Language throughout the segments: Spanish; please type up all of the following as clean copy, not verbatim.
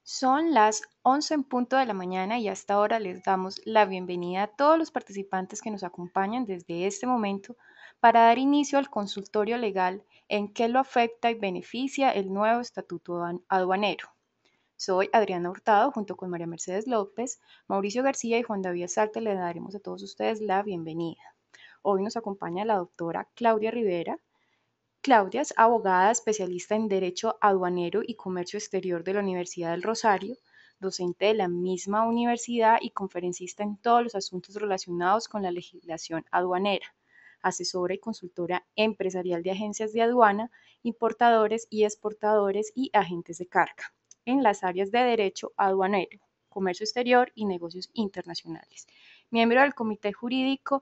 Son las 11 en punto de la mañana y hasta ahora les damos la bienvenida a todos los participantes que nos acompañan desde este momento para dar inicio al consultorio legal en qué lo afecta y beneficia el nuevo estatuto aduanero. Soy Adriana Hurtado, junto con María Mercedes López, Mauricio García y Juan David Salte le daremos a todos ustedes la bienvenida. Hoy nos acompaña la doctora Claudia Rivera. Claudia es abogada especialista en Derecho Aduanero y Comercio Exterior de la Universidad del Rosario, docente de la misma universidad y conferencista en todos los asuntos relacionados con la legislación aduanera, asesora y consultora empresarial de agencias de aduana, importadores y exportadores y agentes de carga, en las áreas de Derecho Aduanero, Comercio Exterior y Negocios Internacionales. Miembro del Comité Jurídico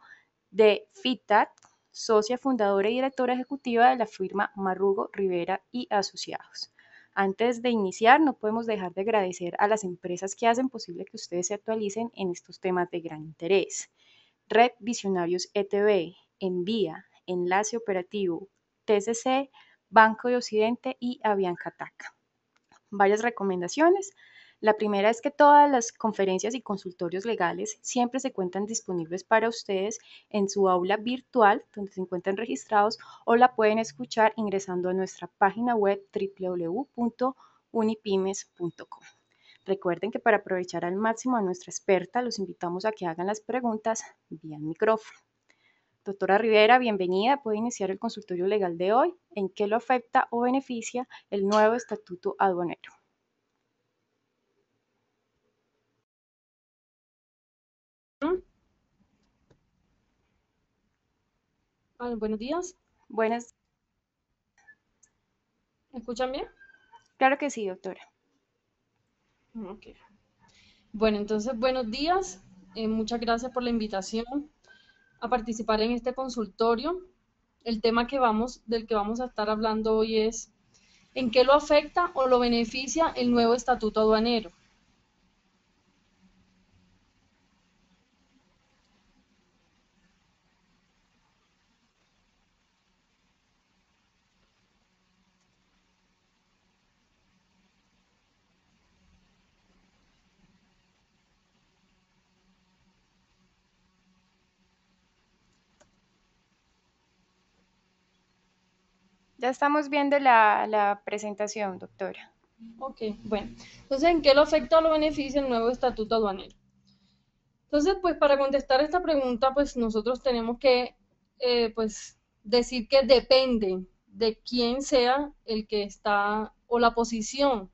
de FITAT, socia fundadora y directora ejecutiva de la firma Marrugo, Rivera y Asociados. Antes de iniciar, no podemos dejar de agradecer a las empresas que hacen posible que ustedes se actualicen en estos temas de gran interés. Red Visionarios ETV, Envía, Enlace Operativo, TCC, Banco de Occidente y Aviancatac. Varias recomendaciones. La primera es que todas las conferencias y consultorios legales siempre se encuentran disponibles para ustedes en su aula virtual donde se encuentran registrados o la pueden escuchar ingresando a nuestra página web www.unipymes.com. Recuerden que para aprovechar al máximo a nuestra experta los invitamos a que hagan las preguntas vía el micrófono. Doctora Rivera, bienvenida. Puede iniciar el consultorio legal de hoy. ¿En qué lo afecta o beneficia el nuevo estatuto aduanero? Buenos días, Buenas, ¿me escuchan bien? claro que sí, doctora. Ok. Bueno, entonces, buenos días. Muchas gracias por la invitación a participar en este consultorio. El tema del que vamos a estar hablando hoy es ¿en qué lo afecta o lo beneficia el nuevo estatuto aduanero? Ya estamos viendo la presentación, doctora. Ok, bueno. Entonces, ¿en qué lo afecta o lo beneficia el nuevo estatuto aduanero? Entonces, pues para contestar esta pregunta, pues nosotros tenemos que pues decir que depende de quién sea el que está o la posición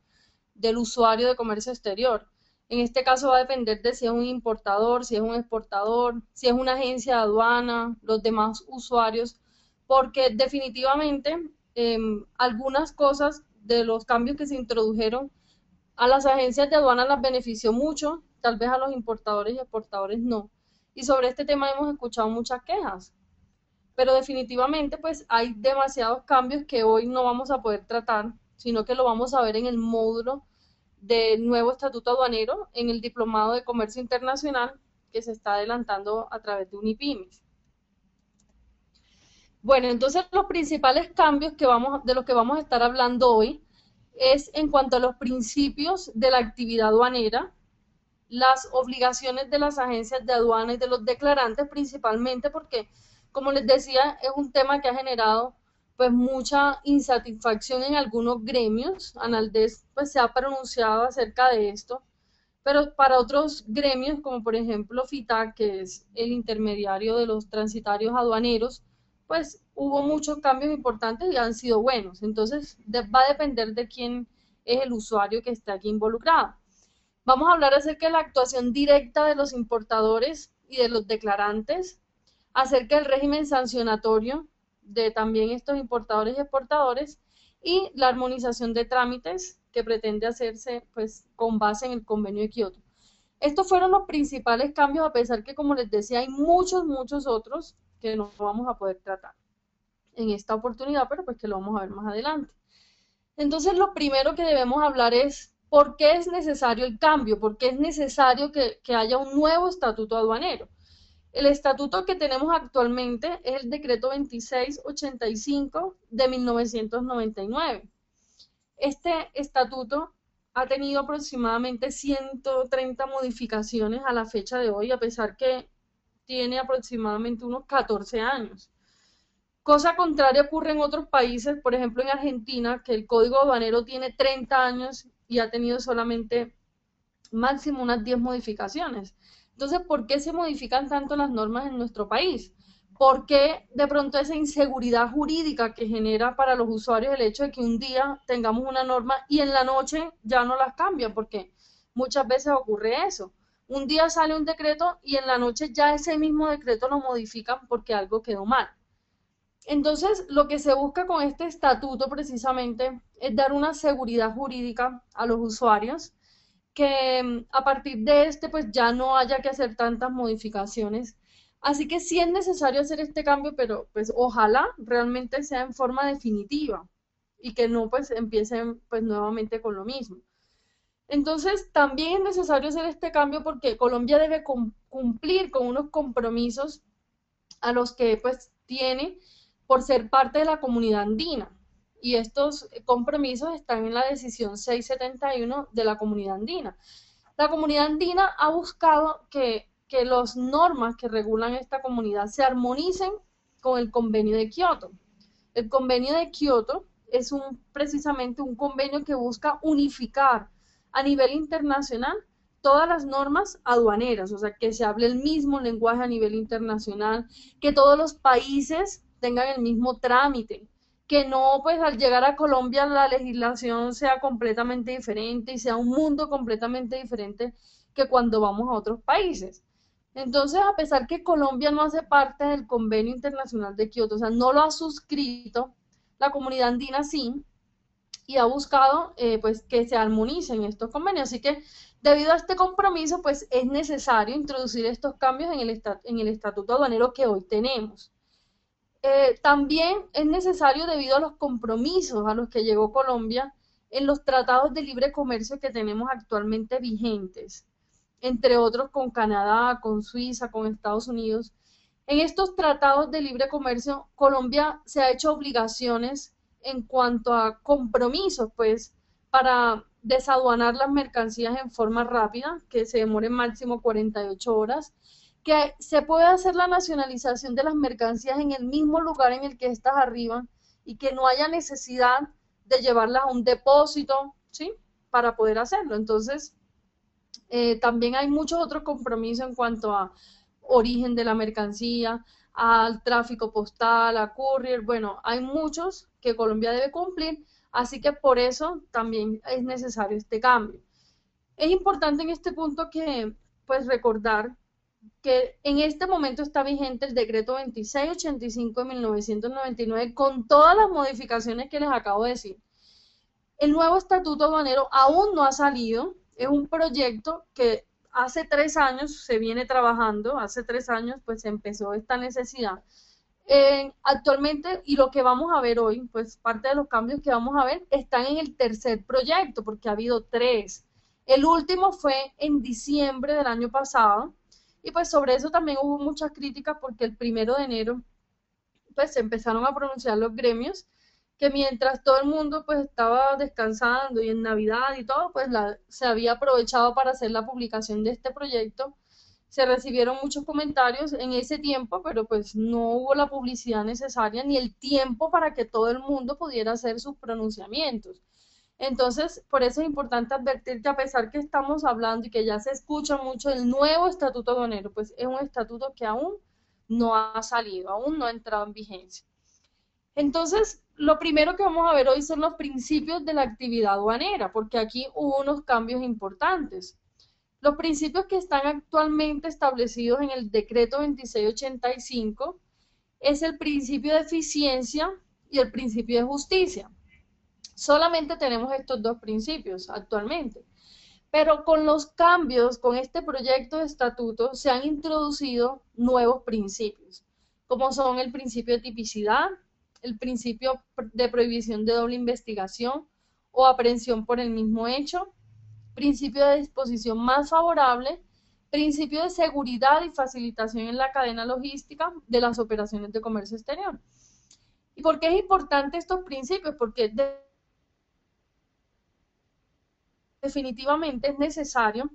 del usuario de comercio exterior. En este caso va a depender de si es un importador, si es un exportador, si es una agencia de aduana, los demás usuarios, porque definitivamente algunas cosas de los cambios que se introdujeron a las agencias de aduana las benefició mucho, tal vez a los importadores y exportadores no. Y sobre este tema hemos escuchado muchas quejas, pero definitivamente pues hay demasiados cambios que hoy no vamos a poder tratar, sino que lo vamos a ver en el módulo del nuevo estatuto aduanero en el diplomado de comercio internacional que se está adelantando a través de Unipymes. Bueno, entonces los principales cambios de los que vamos a estar hablando hoy es en cuanto a los principios de la actividad aduanera, las obligaciones de las agencias de aduana y de los declarantes, principalmente porque, como les decía, es un tema que ha generado pues mucha insatisfacción en algunos gremios. Analdes pues se ha pronunciado acerca de esto, pero para otros gremios, como por ejemplo FITAC, que es el intermediario de los transitarios aduaneros, pues hubo muchos cambios importantes y han sido buenos. Entonces va a depender de quién es el usuario que está aquí involucrado. Vamos a hablar acerca de la actuación directa de los importadores y de los declarantes, acerca del régimen sancionatorio de también estos importadores y exportadores y la armonización de trámites que pretende hacerse pues con base en el convenio de Kioto. Estos fueron los principales cambios, a pesar que, como les decía, hay muchos otros que no vamos a poder tratar en esta oportunidad, pero pues que lo vamos a ver más adelante. Entonces, lo primero que debemos hablar es por qué es necesario el cambio, por qué es necesario que haya un nuevo estatuto aduanero. El estatuto que tenemos actualmente es el decreto 2685 de 1999. Este estatuto ha tenido aproximadamente 130 modificaciones a la fecha de hoy, a pesar que tiene aproximadamente unos 14 años. Cosa contraria ocurre en otros países, por ejemplo en Argentina, que el código aduanero tiene 30 años y ha tenido solamente máximo unas 10 modificaciones. Entonces, ¿por qué se modifican tanto las normas en nuestro país? ¿Por qué de pronto esa inseguridad jurídica que genera para los usuarios el hecho de que un día tengamos una norma y en la noche ya no las cambian? Porque muchas veces ocurre eso. Un día sale un decreto y en la noche ya ese mismo decreto lo modifican porque algo quedó mal. Entonces, lo que se busca con este estatuto precisamente es dar una seguridad jurídica a los usuarios, que a partir de este pues ya no haya que hacer tantas modificaciones. Así que sí es necesario hacer este cambio, pero pues ojalá realmente sea en forma definitiva y que no pues empiecen pues nuevamente con lo mismo. Entonces también es necesario hacer este cambio porque Colombia debe cumplir con unos compromisos a los que pues tiene por ser parte de la comunidad andina. Y estos compromisos están en la decisión 671 de la comunidad andina. La comunidad andina ha buscado que las normas que regulan esta comunidad se armonicen con el convenio de Kioto. El convenio de Kioto es precisamente un convenio que busca unificar a nivel internacional todas las normas aduaneras, o sea, que se hable el mismo lenguaje a nivel internacional, que todos los países tengan el mismo trámite, que no, pues al llegar a Colombia la legislación sea completamente diferente y sea un mundo completamente diferente que cuando vamos a otros países. Entonces, a pesar que Colombia no hace parte del Convenio Internacional de Kioto, o sea, no lo ha suscrito, la comunidad andina sí, y ha buscado pues que se armonicen estos convenios. Así que debido a este compromiso, pues es necesario introducir estos cambios en el estatuto aduanero que hoy tenemos. También es necesario debido a los compromisos a los que llegó Colombia en los tratados de libre comercio que tenemos actualmente vigentes, entre otros con Canadá, con Suiza, con Estados Unidos. En estos tratados de libre comercio, Colombia se ha hecho obligaciones en cuanto a compromisos, pues, para desaduanar las mercancías en forma rápida, que se demoren máximo 48 horas, que se puede hacer la nacionalización de las mercancías en el mismo lugar en el que éstas arriban y que no haya necesidad de llevarlas a un depósito, ¿sí? Para poder hacerlo. Entonces, también hay muchos otros compromisos en cuanto a origen de la mercancía, al tráfico postal, a courier. Bueno, hay muchos que Colombia debe cumplir, así que por eso también es necesario este cambio. Es importante en este punto que, pues, recordar que en este momento está vigente el decreto 2685 de 1999 con todas las modificaciones que les acabo de decir. El nuevo estatuto aduanero aún no ha salido, es un proyecto que hace 3 años se viene trabajando, hace 3 años pues empezó esta necesidad. Actualmente, y lo que vamos a ver hoy, pues parte de los cambios que vamos a ver están en el tercer proyecto, porque ha habido tres. El último fue en diciembre del año pasado, y pues sobre eso también hubo muchas críticas porque el 1 de enero pues se empezaron a pronunciar los gremios que mientras todo el mundo pues estaba descansando y en Navidad y todo, pues se había aprovechado para hacer la publicación de este proyecto. Se recibieron muchos comentarios en ese tiempo, pero pues no hubo la publicidad necesaria ni el tiempo para que todo el mundo pudiera hacer sus pronunciamientos. Entonces, por eso es importante advertir que a pesar que estamos hablando y que ya se escucha mucho el nuevo estatuto aduanero, pues es un estatuto que aún no ha salido, aún no ha entrado en vigencia. Entonces, lo primero que vamos a ver hoy son los principios de la actividad aduanera, porque aquí hubo unos cambios importantes. Los principios que están actualmente establecidos en el decreto 2685 es el principio de eficiencia y el principio de justicia. Solamente tenemos estos dos principios actualmente. Pero con los cambios, con este proyecto de estatuto, se han introducido nuevos principios, como son el principio de tipicidad, el principio de prohibición de doble investigación o aprehensión por el mismo hecho, principio de disposición más favorable, principio de seguridad y facilitación en la cadena logística de las operaciones de comercio exterior. ¿Y por qué es importante estos principios? Porque definitivamente es necesario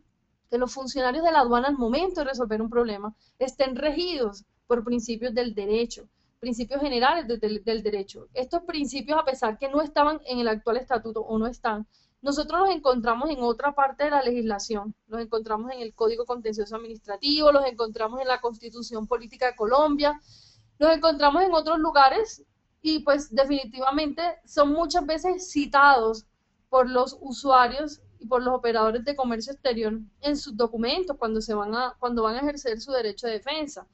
que los funcionarios de la aduana al momento de resolver un problema estén regidos por principios del derecho, principios generales del derecho. Estos principios, a pesar que no estaban en el actual estatuto o no están, nosotros los encontramos en otra parte de la legislación, los encontramos en el Código Contencioso Administrativo, los encontramos en la Constitución Política de Colombia, los encontramos en otros lugares y pues definitivamente son muchas veces citados por los usuarios y por los operadores de comercio exterior en sus documentos cuando van a ejercer su derecho de defensa.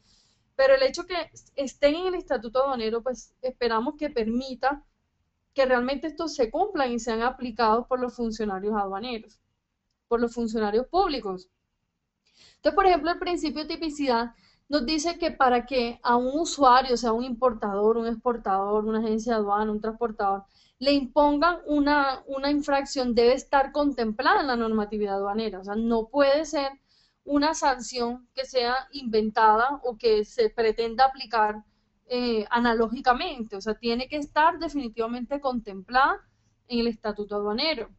Pero el hecho que estén en el estatuto aduanero, pues esperamos que permita que realmente estos se cumplan y sean aplicados por los funcionarios aduaneros, por los funcionarios públicos. Entonces, por ejemplo, el principio de tipicidad nos dice que para que a un usuario, sea un importador, un exportador, una agencia de aduana, un transportador, le impongan una infracción, debe estar contemplada en la normatividad aduanera. O sea, no puede ser una sanción que sea inventada o que se pretenda aplicar analógicamente. O sea, tiene que estar definitivamente contemplada en el estatuto aduanero.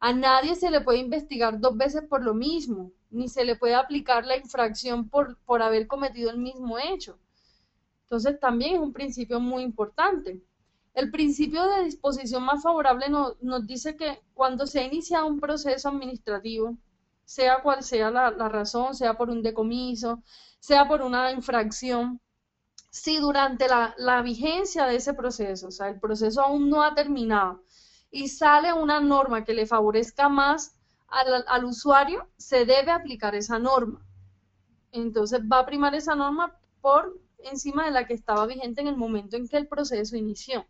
A nadie se le puede investigar dos veces por lo mismo, ni se le puede aplicar la infracción por haber cometido el mismo hecho. Entonces también es un principio muy importante. El principio de disposición más favorable nos dice que cuando se ha iniciado un proceso administrativo, sea cual sea la razón, sea por un decomiso, sea por una infracción, si durante la vigencia de ese proceso, o sea, el proceso aún no ha terminado, y sale una norma que le favorezca más al usuario, se debe aplicar esa norma. Entonces va a primar esa norma por encima de la que estaba vigente en el momento en que el proceso inició.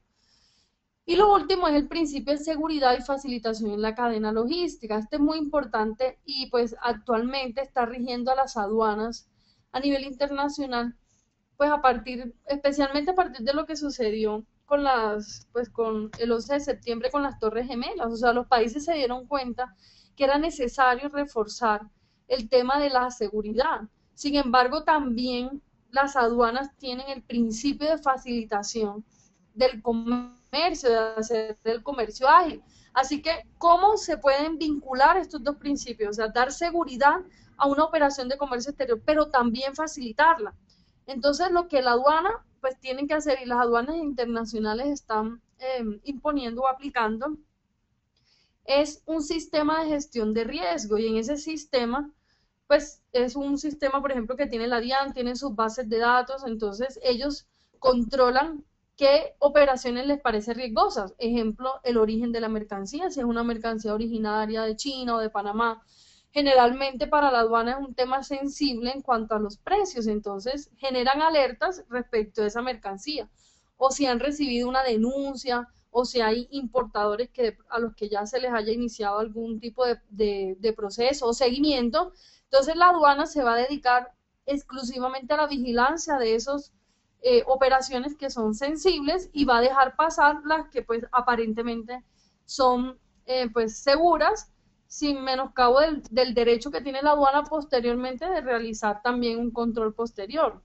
Y lo último es el principio de seguridad y facilitación en la cadena logística. Este es muy importante y pues actualmente está rigiendo a las aduanas a nivel internacional, pues especialmente a partir de lo que sucedió con el 11 de septiembre con las Torres Gemelas. O sea, los países se dieron cuenta que era necesario reforzar el tema de la seguridad. Sin embargo, también las aduanas tienen el principio de facilitación del comercio, de hacer el comercio ágil. Así que, ¿cómo se pueden vincular estos dos principios? O sea, dar seguridad a una operación de comercio exterior, pero también facilitarla. Entonces, lo que la aduana pues tienen que hacer y las aduanas internacionales están imponiendo o aplicando es un sistema de gestión de riesgo y en ese sistema pues es un sistema, por ejemplo, que tiene la DIAN, tiene sus bases de datos, entonces ellos controlan qué operaciones les parecen riesgosas. Ejemplo, el origen de la mercancía, si es una mercancía originaria de China o de Panamá. Generalmente para la aduana es un tema sensible en cuanto a los precios, entonces generan alertas respecto a esa mercancía. O si han recibido una denuncia, o si hay importadores a los que ya se les haya iniciado algún tipo de proceso o seguimiento, entonces la aduana se va a dedicar exclusivamente a la vigilancia de esas operaciones que son sensibles y va a dejar pasar las que pues aparentemente son pues seguras, sin menoscabo del derecho que tiene la aduana posteriormente de realizar también un control posterior.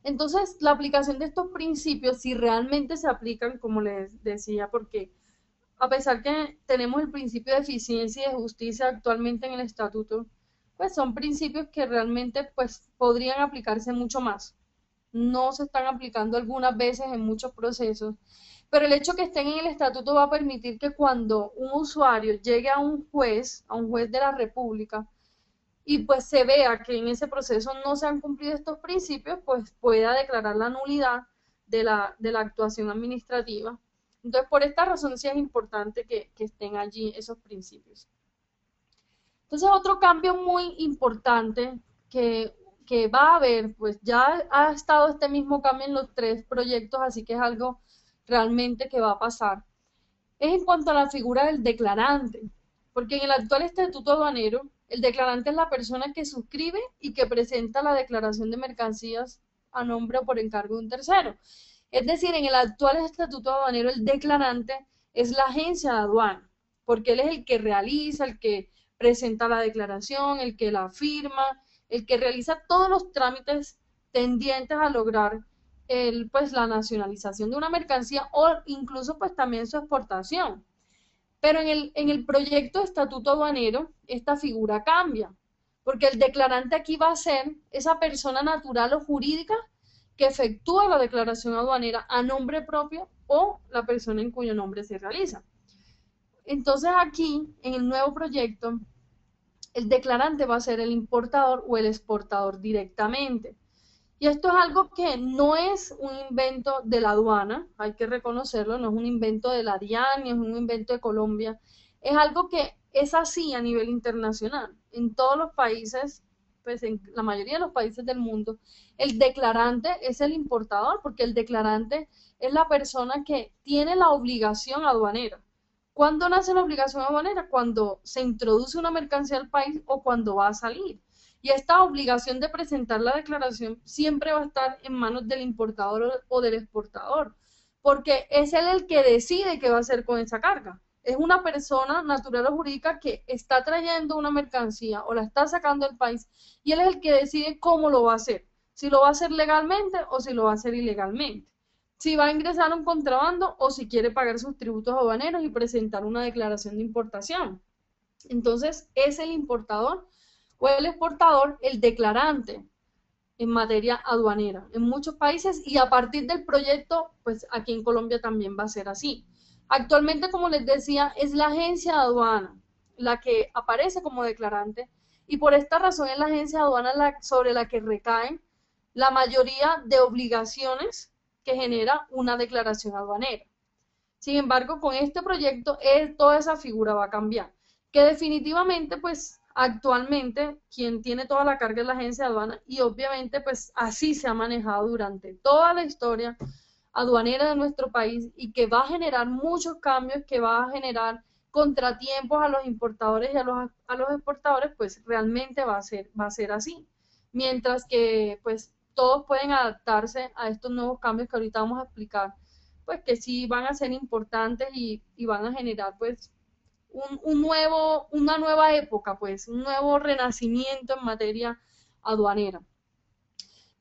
Entonces, la aplicación de estos principios, si realmente se aplican, como les decía, porque a pesar que tenemos el principio de eficiencia y de justicia actualmente en el estatuto, pues son principios que realmente pues podrían aplicarse mucho más. No se están aplicando algunas veces en muchos procesos, pero el hecho que estén en el estatuto va a permitir que cuando un usuario llegue a un juez de la República, y pues se vea que en ese proceso no se han cumplido estos principios, pues pueda declarar la nulidad de la actuación administrativa. Entonces, por esta razón sí es importante que estén allí esos principios. Entonces, otro cambio muy importante que va a haber, pues ya ha estado este mismo cambio en los tres proyectos, así que es algo realmente que va a pasar, es en cuanto a la figura del declarante, porque en el actual estatuto aduanero, el declarante es la persona que suscribe y que presenta la declaración de mercancías a nombre o por encargo de un tercero. Es decir, en el actual estatuto aduanero, el declarante es la agencia de aduana, porque él es el que realiza, el que presenta la declaración, el que la firma, el que realiza todos los trámites tendientes a lograr pues la nacionalización de una mercancía o incluso pues también su exportación. Pero en el proyecto de estatuto aduanero, esta figura cambia, porque el declarante aquí va a ser esa persona natural o jurídica que efectúa la declaración aduanera a nombre propio o la persona en cuyo nombre se realiza. Entonces aquí, en el nuevo proyecto, el declarante va a ser el importador o el exportador directamente. Y esto es algo que no es un invento de la aduana, hay que reconocerlo, no es un invento de la DIAN, ni es un invento de Colombia, es algo que es así a nivel internacional. En todos los países, pues en la mayoría de los países del mundo, el declarante es el importador, porque el declarante es la persona que tiene la obligación aduanera. ¿Cuándo nace la obligación aduanera? Cuando se introduce una mercancía al país o cuando va a salir. Y esta obligación de presentar la declaración siempre va a estar en manos del importador o del exportador, porque es él el que decide qué va a hacer con esa carga. Es una persona natural o jurídica que está trayendo una mercancía o la está sacando del país y él es el que decide cómo lo va a hacer, si lo va a hacer legalmente o si lo va a hacer ilegalmente, si va a ingresar un contrabando o si quiere pagar sus tributos aduaneros y presentar una declaración de importación. Entonces, es el importador o el exportador el declarante en materia aduanera en muchos países y a partir del proyecto, pues aquí en Colombia también va a ser así. Actualmente, como les decía, es la agencia de aduana la que aparece como declarante y por esta razón es la agencia de aduana sobre la que recaen la mayoría de obligaciones que genera una declaración aduanera. Sin embargo, con este proyecto toda esa figura va a cambiar, que definitivamente pues actualmente quien tiene toda la carga es la agencia de aduana y obviamente pues así se ha manejado durante toda la historia aduanera de nuestro país y que va a generar muchos cambios, que va a generar contratiempos a los importadores y a los exportadores, pues realmente va a ser así. Mientras que pues todos pueden adaptarse a estos nuevos cambios que ahorita vamos a explicar, pues que sí van a ser importantes y van a generar pues una nueva época, pues un nuevo renacimiento en materia aduanera.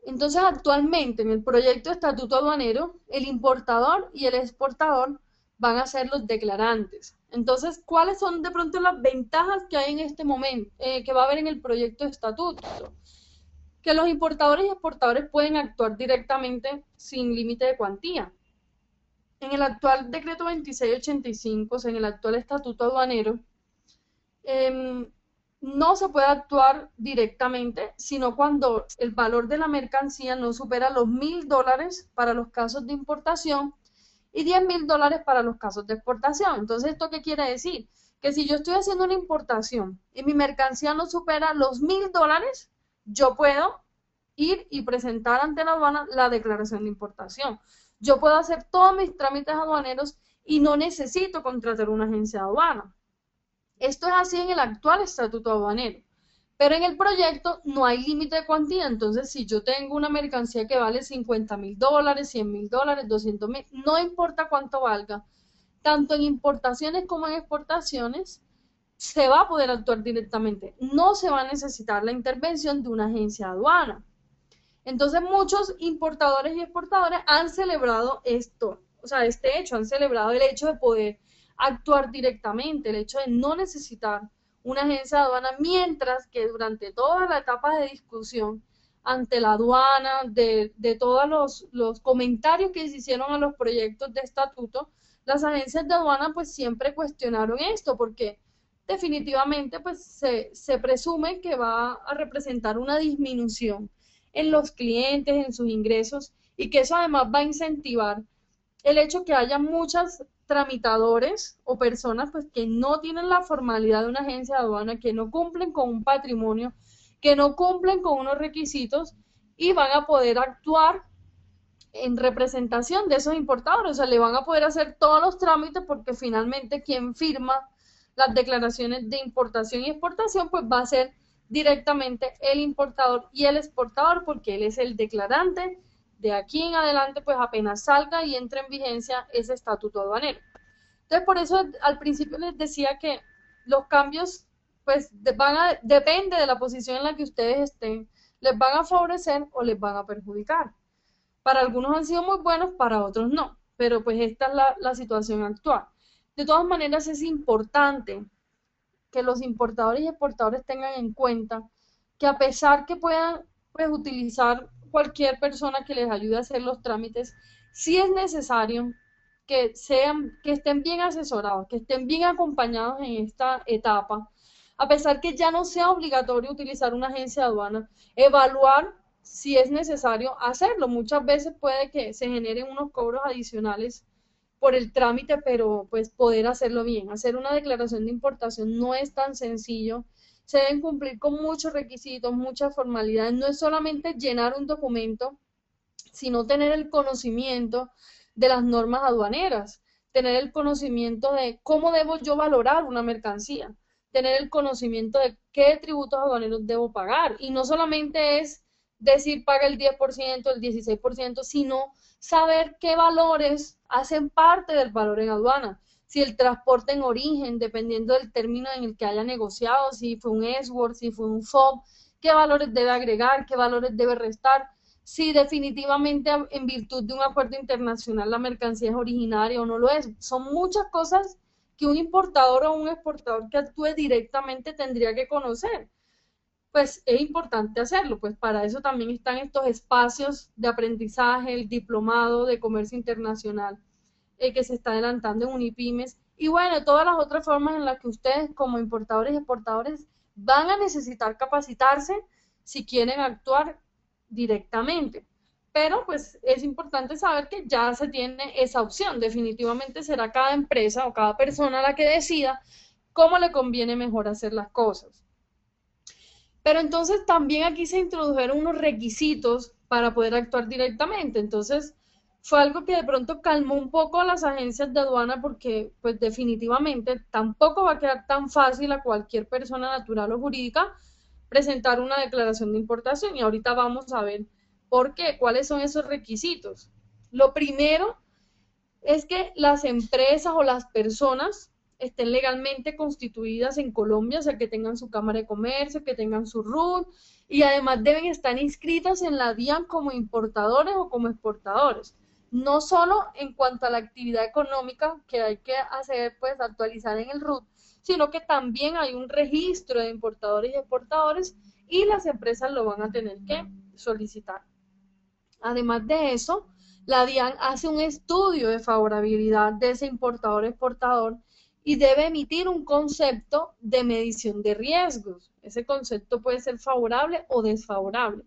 Entonces, actualmente en el proyecto de estatuto aduanero, el importador y el exportador van a ser los declarantes. Entonces, ¿cuáles son de pronto las ventajas que hay en este momento, que va a haber en el proyecto de estatuto? Que los importadores y exportadores pueden actuar directamente sin límite de cuantía. En el actual decreto 2685, o sea, en el actual estatuto aduanero, no se puede actuar directamente, sino cuando el valor de la mercancía no supera los $1.000 para los casos de importación y $10.000 para los casos de exportación. Entonces, ¿esto qué quiere decir? Que si yo estoy haciendo una importación y mi mercancía no supera los $1.000, yo puedo ir y presentar ante la aduana la declaración de importación. Yo puedo hacer todos mis trámites aduaneros y no necesito contratar una agencia de aduana. Esto es así en el actual estatuto aduanero, pero en el proyecto no hay límite de cuantía. Entonces, si yo tengo una mercancía que vale $50.000, $100.000, $200.000, no importa cuánto valga, tanto en importaciones como en exportaciones, se va a poder actuar directamente. No se va a necesitar la intervención de una agencia de aduana. Entonces, muchos importadores y exportadores han celebrado esto, o sea, este hecho, han celebrado el hecho de poder actuar directamente, el hecho de no necesitar una agencia de aduana, mientras que durante toda la etapa de discusión ante la aduana, de todos los comentarios que se hicieron a los proyectos de estatuto, las agencias de aduana pues siempre cuestionaron esto, porque definitivamente pues se presume que va a representar una disminución en los clientes, en sus ingresos, y que eso además va a incentivar el hecho que haya muchos tramitadores o personas pues que no tienen la formalidad de una agencia de aduana, que no cumplen con un patrimonio, que no cumplen con unos requisitos y van a poder actuar en representación de esos importadores, o sea, le van a poder hacer todos los trámites porque finalmente quien firma las declaraciones de importación y exportación pues va a ser directamente el importador y el exportador porque él es el declarante. De aquí en adelante pues apenas salga y entre en vigencia ese estatuto aduanero. Entonces por eso al principio les decía que los cambios pues depende de la posición en la que ustedes estén, les van a favorecer o les van a perjudicar. Para algunos han sido muy buenos, para otros no, pero pues esta es la situación actual. De todas maneras, es importante que los importadores y exportadores tengan en cuenta que a pesar que puedan pues, utilizar cualquier persona que les ayude a hacer los trámites, sí es necesario que estén bien asesorados, que estén bien acompañados en esta etapa, a pesar que ya no sea obligatorio utilizar una agencia de aduana, evaluar si es necesario hacerlo. Muchas veces puede que se generen unos cobros adicionales por el trámite, pero pues poder hacerlo bien. Hacer una declaración de importación no es tan sencillo. Se deben cumplir con muchos requisitos, muchas formalidades. No es solamente llenar un documento, sino tener el conocimiento de las normas aduaneras, tener el conocimiento de cómo debo yo valorar una mercancía, tener el conocimiento de qué tributos aduaneros debo pagar. Y no solamente es decir paga el 10%, el 16%, sino saber qué valores hacen parte del valor en aduana. Si el transporte en origen, dependiendo del término en el que haya negociado, si fue un SWORD, si fue un FOB, qué valores debe agregar, qué valores debe restar, si definitivamente en virtud de un acuerdo internacional la mercancía es originaria o no lo es. Son muchas cosas que un importador o un exportador que actúe directamente tendría que conocer. Pues es importante hacerlo, pues para eso también están estos espacios de aprendizaje, el diplomado de comercio internacional que se está adelantando en Unipymes, y bueno, todas las otras formas en las que ustedes como importadores y exportadores van a necesitar capacitarse si quieren actuar directamente. Pero pues es importante saber que ya se tiene esa opción. Definitivamente será cada empresa o cada persona la que decida cómo le conviene mejor hacer las cosas. Pero entonces también aquí se introdujeron unos requisitos para poder actuar directamente. Entonces fue algo que de pronto calmó un poco a las agencias de aduana porque pues definitivamente tampoco va a quedar tan fácil a cualquier persona natural o jurídica presentar una declaración de importación. Y ahorita vamos a ver por qué, cuáles son esos requisitos. Lo primero es que las empresas o las personas estén legalmente constituidas en Colombia, o sea, que tengan su Cámara de Comercio, que tengan su RUT, y además deben estar inscritas en la DIAN como importadores o como exportadores. No solo en cuanto a la actividad económica que hay que hacer, pues actualizar en el RUT, sino que también hay un registro de importadores y exportadores y las empresas lo van a tener que solicitar. Además de eso, la DIAN hace un estudio de favorabilidad de ese importador-exportador y debe emitir un concepto de medición de riesgos. Ese concepto puede ser favorable o desfavorable,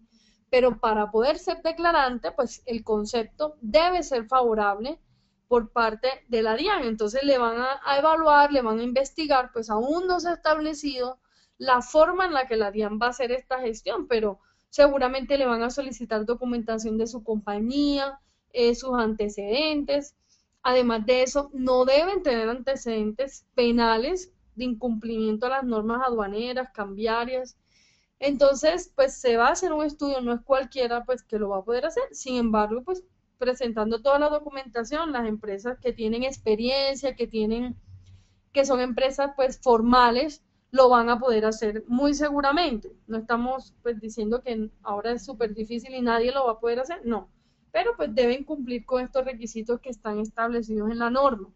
pero para poder ser declarante, pues el concepto debe ser favorable por parte de la DIAN. Entonces le van a evaluar, le van a investigar, pues aún no se ha establecido la forma en la que la DIAN va a hacer esta gestión, pero seguramente le van a solicitar documentación de su compañía, sus antecedentes. Además de eso, no deben tener antecedentes penales de incumplimiento a las normas aduaneras, cambiarias. Entonces, pues se va a hacer un estudio, no es cualquiera pues que lo va a poder hacer. Sin embargo, pues presentando toda la documentación, las empresas que tienen experiencia, que son empresas pues formales, lo van a poder hacer muy seguramente. No estamos pues diciendo que ahora es súper difícil y nadie lo va a poder hacer, no. Pero pues deben cumplir con estos requisitos que están establecidos en la norma.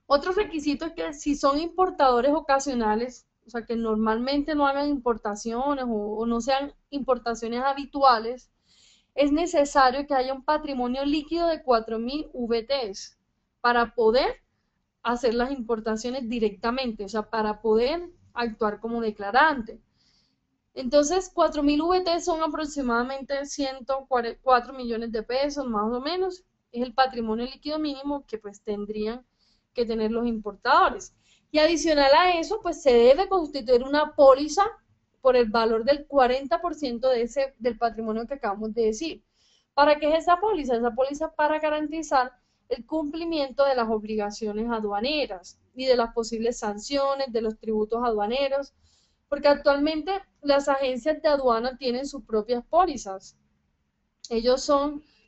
Otro requisito es que si son importadores ocasionales, o sea que normalmente no hagan importaciones o no sean importaciones habituales, es necesario que haya un patrimonio líquido de 4.000 VTs para poder hacer las importaciones directamente, o sea, para poder actuar como declarante. Entonces, 4.000 VT son aproximadamente 104 millones de pesos, más o menos. Es el patrimonio líquido mínimo que pues tendrían que tener los importadores. Y adicional a eso, pues se debe constituir una póliza por el valor del 40% del patrimonio que acabamos de decir. ¿Para qué es esa póliza? Esa póliza para garantizar el cumplimiento de las obligaciones aduaneras y de las posibles sanciones, de los tributos aduaneros, porque actualmente las agencias de aduana tienen sus propias pólizas. Ellos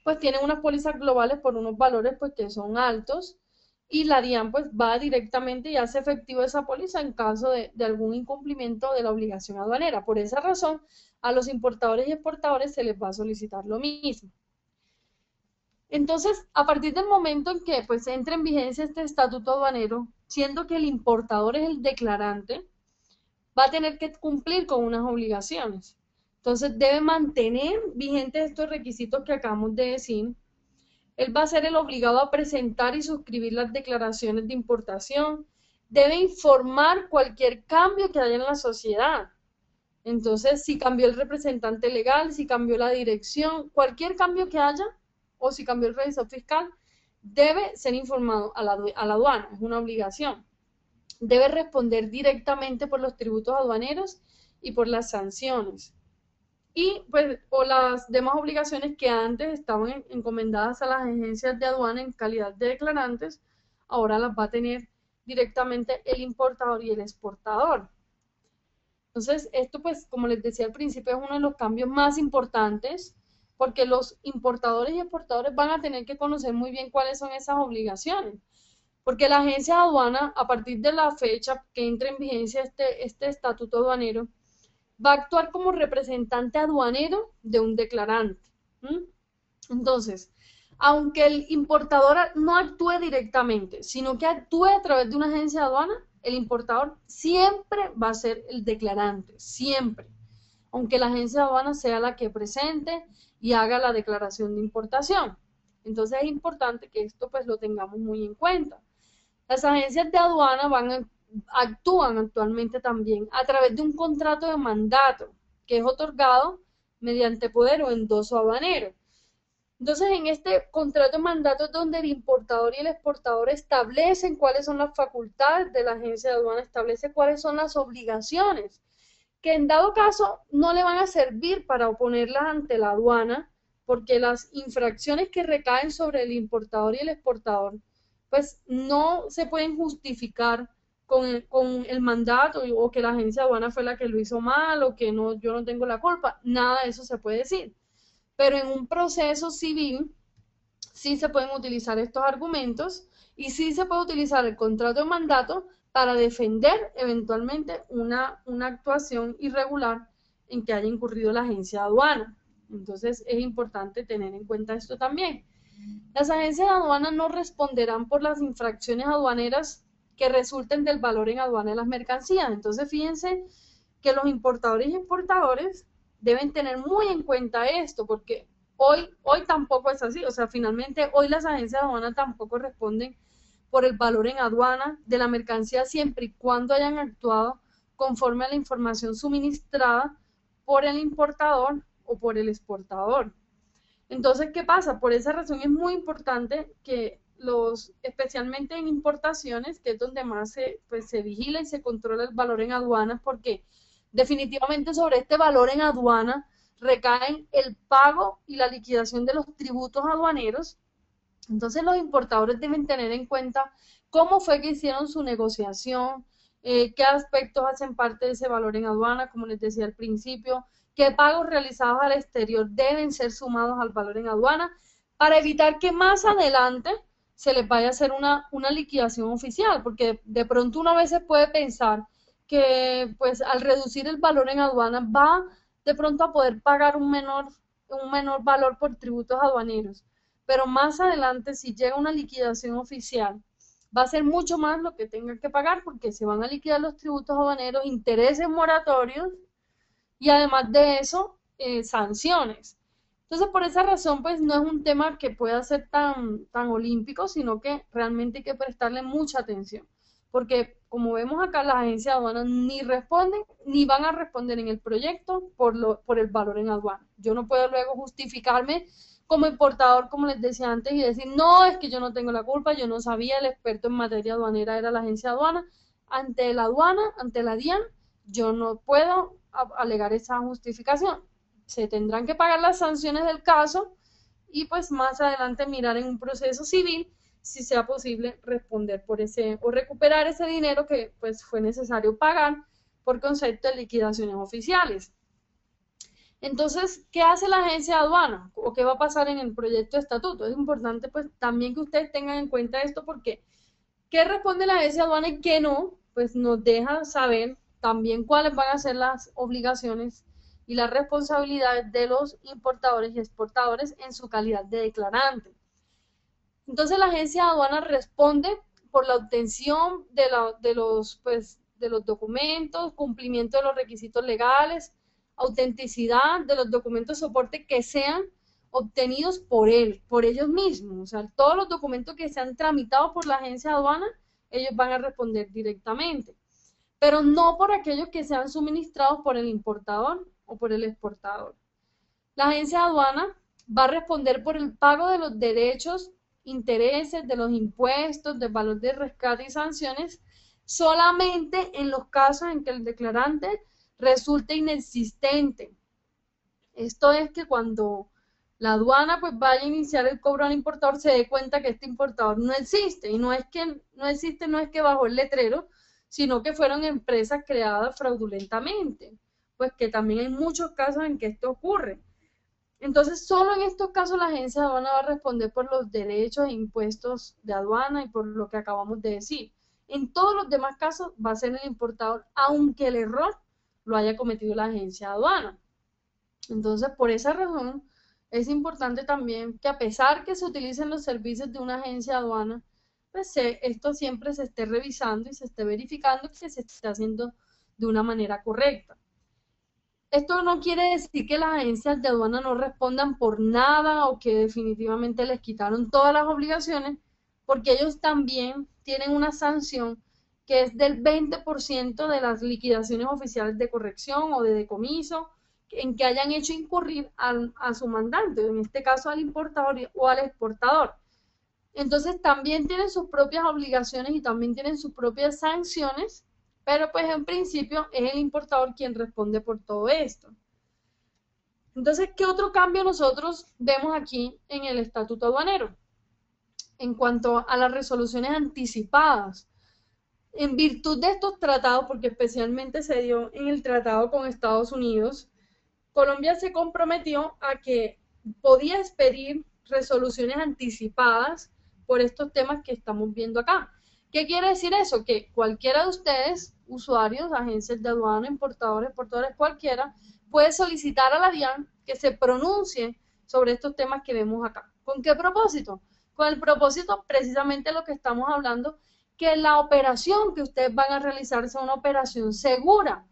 pues tienen unas pólizas globales por unos valores pues que son altos y la DIAN pues va directamente y hace efectivo esa póliza en caso de algún incumplimiento de la obligación aduanera. Por esa razón, a los importadores y exportadores se les va a solicitar lo mismo. Entonces, a partir del momento en que pues entre en vigencia este estatuto aduanero, siendo que el importador es el declarante, va a tener que cumplir con unas obligaciones. Entonces, debe mantener vigentes estos requisitos que acabamos de decir. Él va a ser el obligado a presentar y suscribir las declaraciones de importación. Debe informar cualquier cambio que haya en la sociedad. Entonces, si cambió el representante legal, si cambió la dirección, cualquier cambio que haya, o si cambió el revisor fiscal, debe ser informado a la aduana, es una obligación. Debe responder directamente por los tributos aduaneros y por las sanciones. Y pues, o las demás obligaciones que antes estaban encomendadas a las agencias de aduana en calidad de declarantes, ahora las va a tener directamente el importador y el exportador. Entonces, esto pues, como les decía al principio, es uno de los cambios más importantes porque los importadores y exportadores van a tener que conocer muy bien cuáles son esas obligaciones. Porque la agencia de aduana, a partir de la fecha que entra en vigencia este estatuto aduanero, va a actuar como representante aduanero de un declarante. ¿Mm? Entonces, aunque el importador no actúe directamente, sino que actúe a través de una agencia de aduana, el importador siempre va a ser el declarante, siempre. Aunque la agencia de aduana sea la que presente y haga la declaración de importación. Entonces es importante que esto pues lo tengamos muy en cuenta. Las agencias de aduana actúan actualmente también a través de un contrato de mandato que es otorgado mediante poder o endoso aduanero. Entonces, en este contrato de mandato es donde el importador y el exportador establecen cuáles son las facultades de la agencia de aduana, establece cuáles son las obligaciones, que en dado caso no le van a servir para oponerlas ante la aduana, porque las infracciones que recaen sobre el importador y el exportador, pues no se pueden justificar con el mandato o que la agencia de aduana fue la que lo hizo mal o que no, yo no tengo la culpa, nada de eso se puede decir. Pero en un proceso civil sí se pueden utilizar estos argumentos y sí se puede utilizar el contrato de mandato para defender eventualmente una actuación irregular en que haya incurrido la agencia de aduana. Entonces es importante tener en cuenta esto también. Las agencias de aduana no responderán por las infracciones aduaneras que resulten del valor en aduana de las mercancías. Entonces fíjense que los importadores y exportadores deben tener muy en cuenta esto, porque hoy tampoco es así, o sea, finalmente hoy las agencias de aduana tampoco responden por el valor en aduana de la mercancía siempre y cuando hayan actuado conforme a la información suministrada por el importador o por el exportador. Entonces, ¿qué pasa? Por esa razón es muy importante que especialmente en importaciones, que es donde más pues, se vigila y se controla el valor en aduanas, porque definitivamente sobre este valor en aduana recaen el pago y la liquidación de los tributos aduaneros. Entonces los importadores deben tener en cuenta cómo fue que hicieron su negociación, qué aspectos hacen parte de ese valor en aduana, como les decía al principio, qué pagos realizados al exterior deben ser sumados al valor en aduana, para evitar que más adelante se les vaya a hacer una liquidación oficial, porque de pronto uno a veces puede pensar que pues al reducir el valor en aduana va de pronto a poder pagar un menor valor por tributos aduaneros, pero más adelante si llega una liquidación oficial va a ser mucho más lo que tenga que pagar porque se van a liquidar los tributos aduaneros, intereses moratorios y además de eso, sanciones. Entonces, por esa razón, pues no es un tema que pueda ser tan olímpico, sino que realmente hay que prestarle mucha atención. Porque, como vemos acá, las agencias de aduanas ni responden ni van a responder en el proyecto por el valor en aduana. Yo no puedo luego justificarme como importador, como les decía antes, y decir, no, es que yo no tengo la culpa, yo no sabía, el experto en materia aduanera era la agencia de aduana. Ante la aduana, ante la DIAN, yo no puedo alegar esa justificación. Se tendrán que pagar las sanciones del caso y pues más adelante mirar en un proceso civil si sea posible responder por ese o recuperar ese dinero que pues fue necesario pagar por concepto de liquidaciones oficiales. Entonces, ¿qué hace la agencia de aduana? ¿O qué va a pasar en el proyecto de estatuto? Es importante pues también que ustedes tengan en cuenta esto porque ¿qué responde la agencia de aduana y qué no? Pues nos deja saber también cuáles van a ser las obligaciones y las responsabilidades de los importadores y exportadores en su calidad de declarante. Entonces la agencia de aduana responde por la obtención de los documentos, cumplimiento de los requisitos legales, autenticidad de los documentos de soporte que sean obtenidos por ellos mismos. O sea, todos los documentos que sean tramitados por la agencia de aduana, ellos van a responder directamente, pero no por aquellos que sean suministrados por el importador o por el exportador. La agencia de aduana va a responder por el pago de los derechos, intereses, de los impuestos, del valor de rescate y sanciones, solamente en los casos en que el declarante resulte inexistente. Esto es que cuando la aduana pues vaya a iniciar el cobro al importador, se dé cuenta que este importador no existe, y no es que no existe, no es que bajó el letrero, sino que fueron empresas creadas fraudulentamente, pues que también hay muchos casos en que esto ocurre. Entonces, solo en estos casos la agencia de aduana va a responder por los derechos e impuestos de aduana y por lo que acabamos de decir. En todos los demás casos va a ser el importador, aunque el error lo haya cometido la agencia de aduana. Entonces, por esa razón, es importante también que, a pesar que se utilicen los servicios de una agencia de aduana, pues esto siempre se esté revisando y se esté verificando que se esté haciendo de una manera correcta. Esto no quiere decir que las agencias de aduana no respondan por nada o que definitivamente les quitaron todas las obligaciones, porque ellos también tienen una sanción que es del 20% de las liquidaciones oficiales de corrección o de decomiso en que hayan hecho incurrir a su mandante, en este caso al importador o al exportador. Entonces también tienen sus propias obligaciones y también tienen sus propias sanciones, pero pues en principio es el importador quien responde por todo esto. Entonces, ¿qué otro cambio nosotros vemos aquí en el estatuto aduanero? En cuanto a las resoluciones anticipadas, en virtud de estos tratados, porque especialmente se dio en el tratado con Estados Unidos, Colombia se comprometió a que podía expedir resoluciones anticipadas por estos temas que estamos viendo acá. ¿Qué quiere decir eso? Que cualquiera de ustedes, usuarios, agencias de aduana, importadores, exportadores, cualquiera, puede solicitar a la DIAN que se pronuncie sobre estos temas que vemos acá. ¿Con qué propósito? Con el propósito precisamente de lo que estamos hablando, que la operación que ustedes van a realizar sea una operación segura,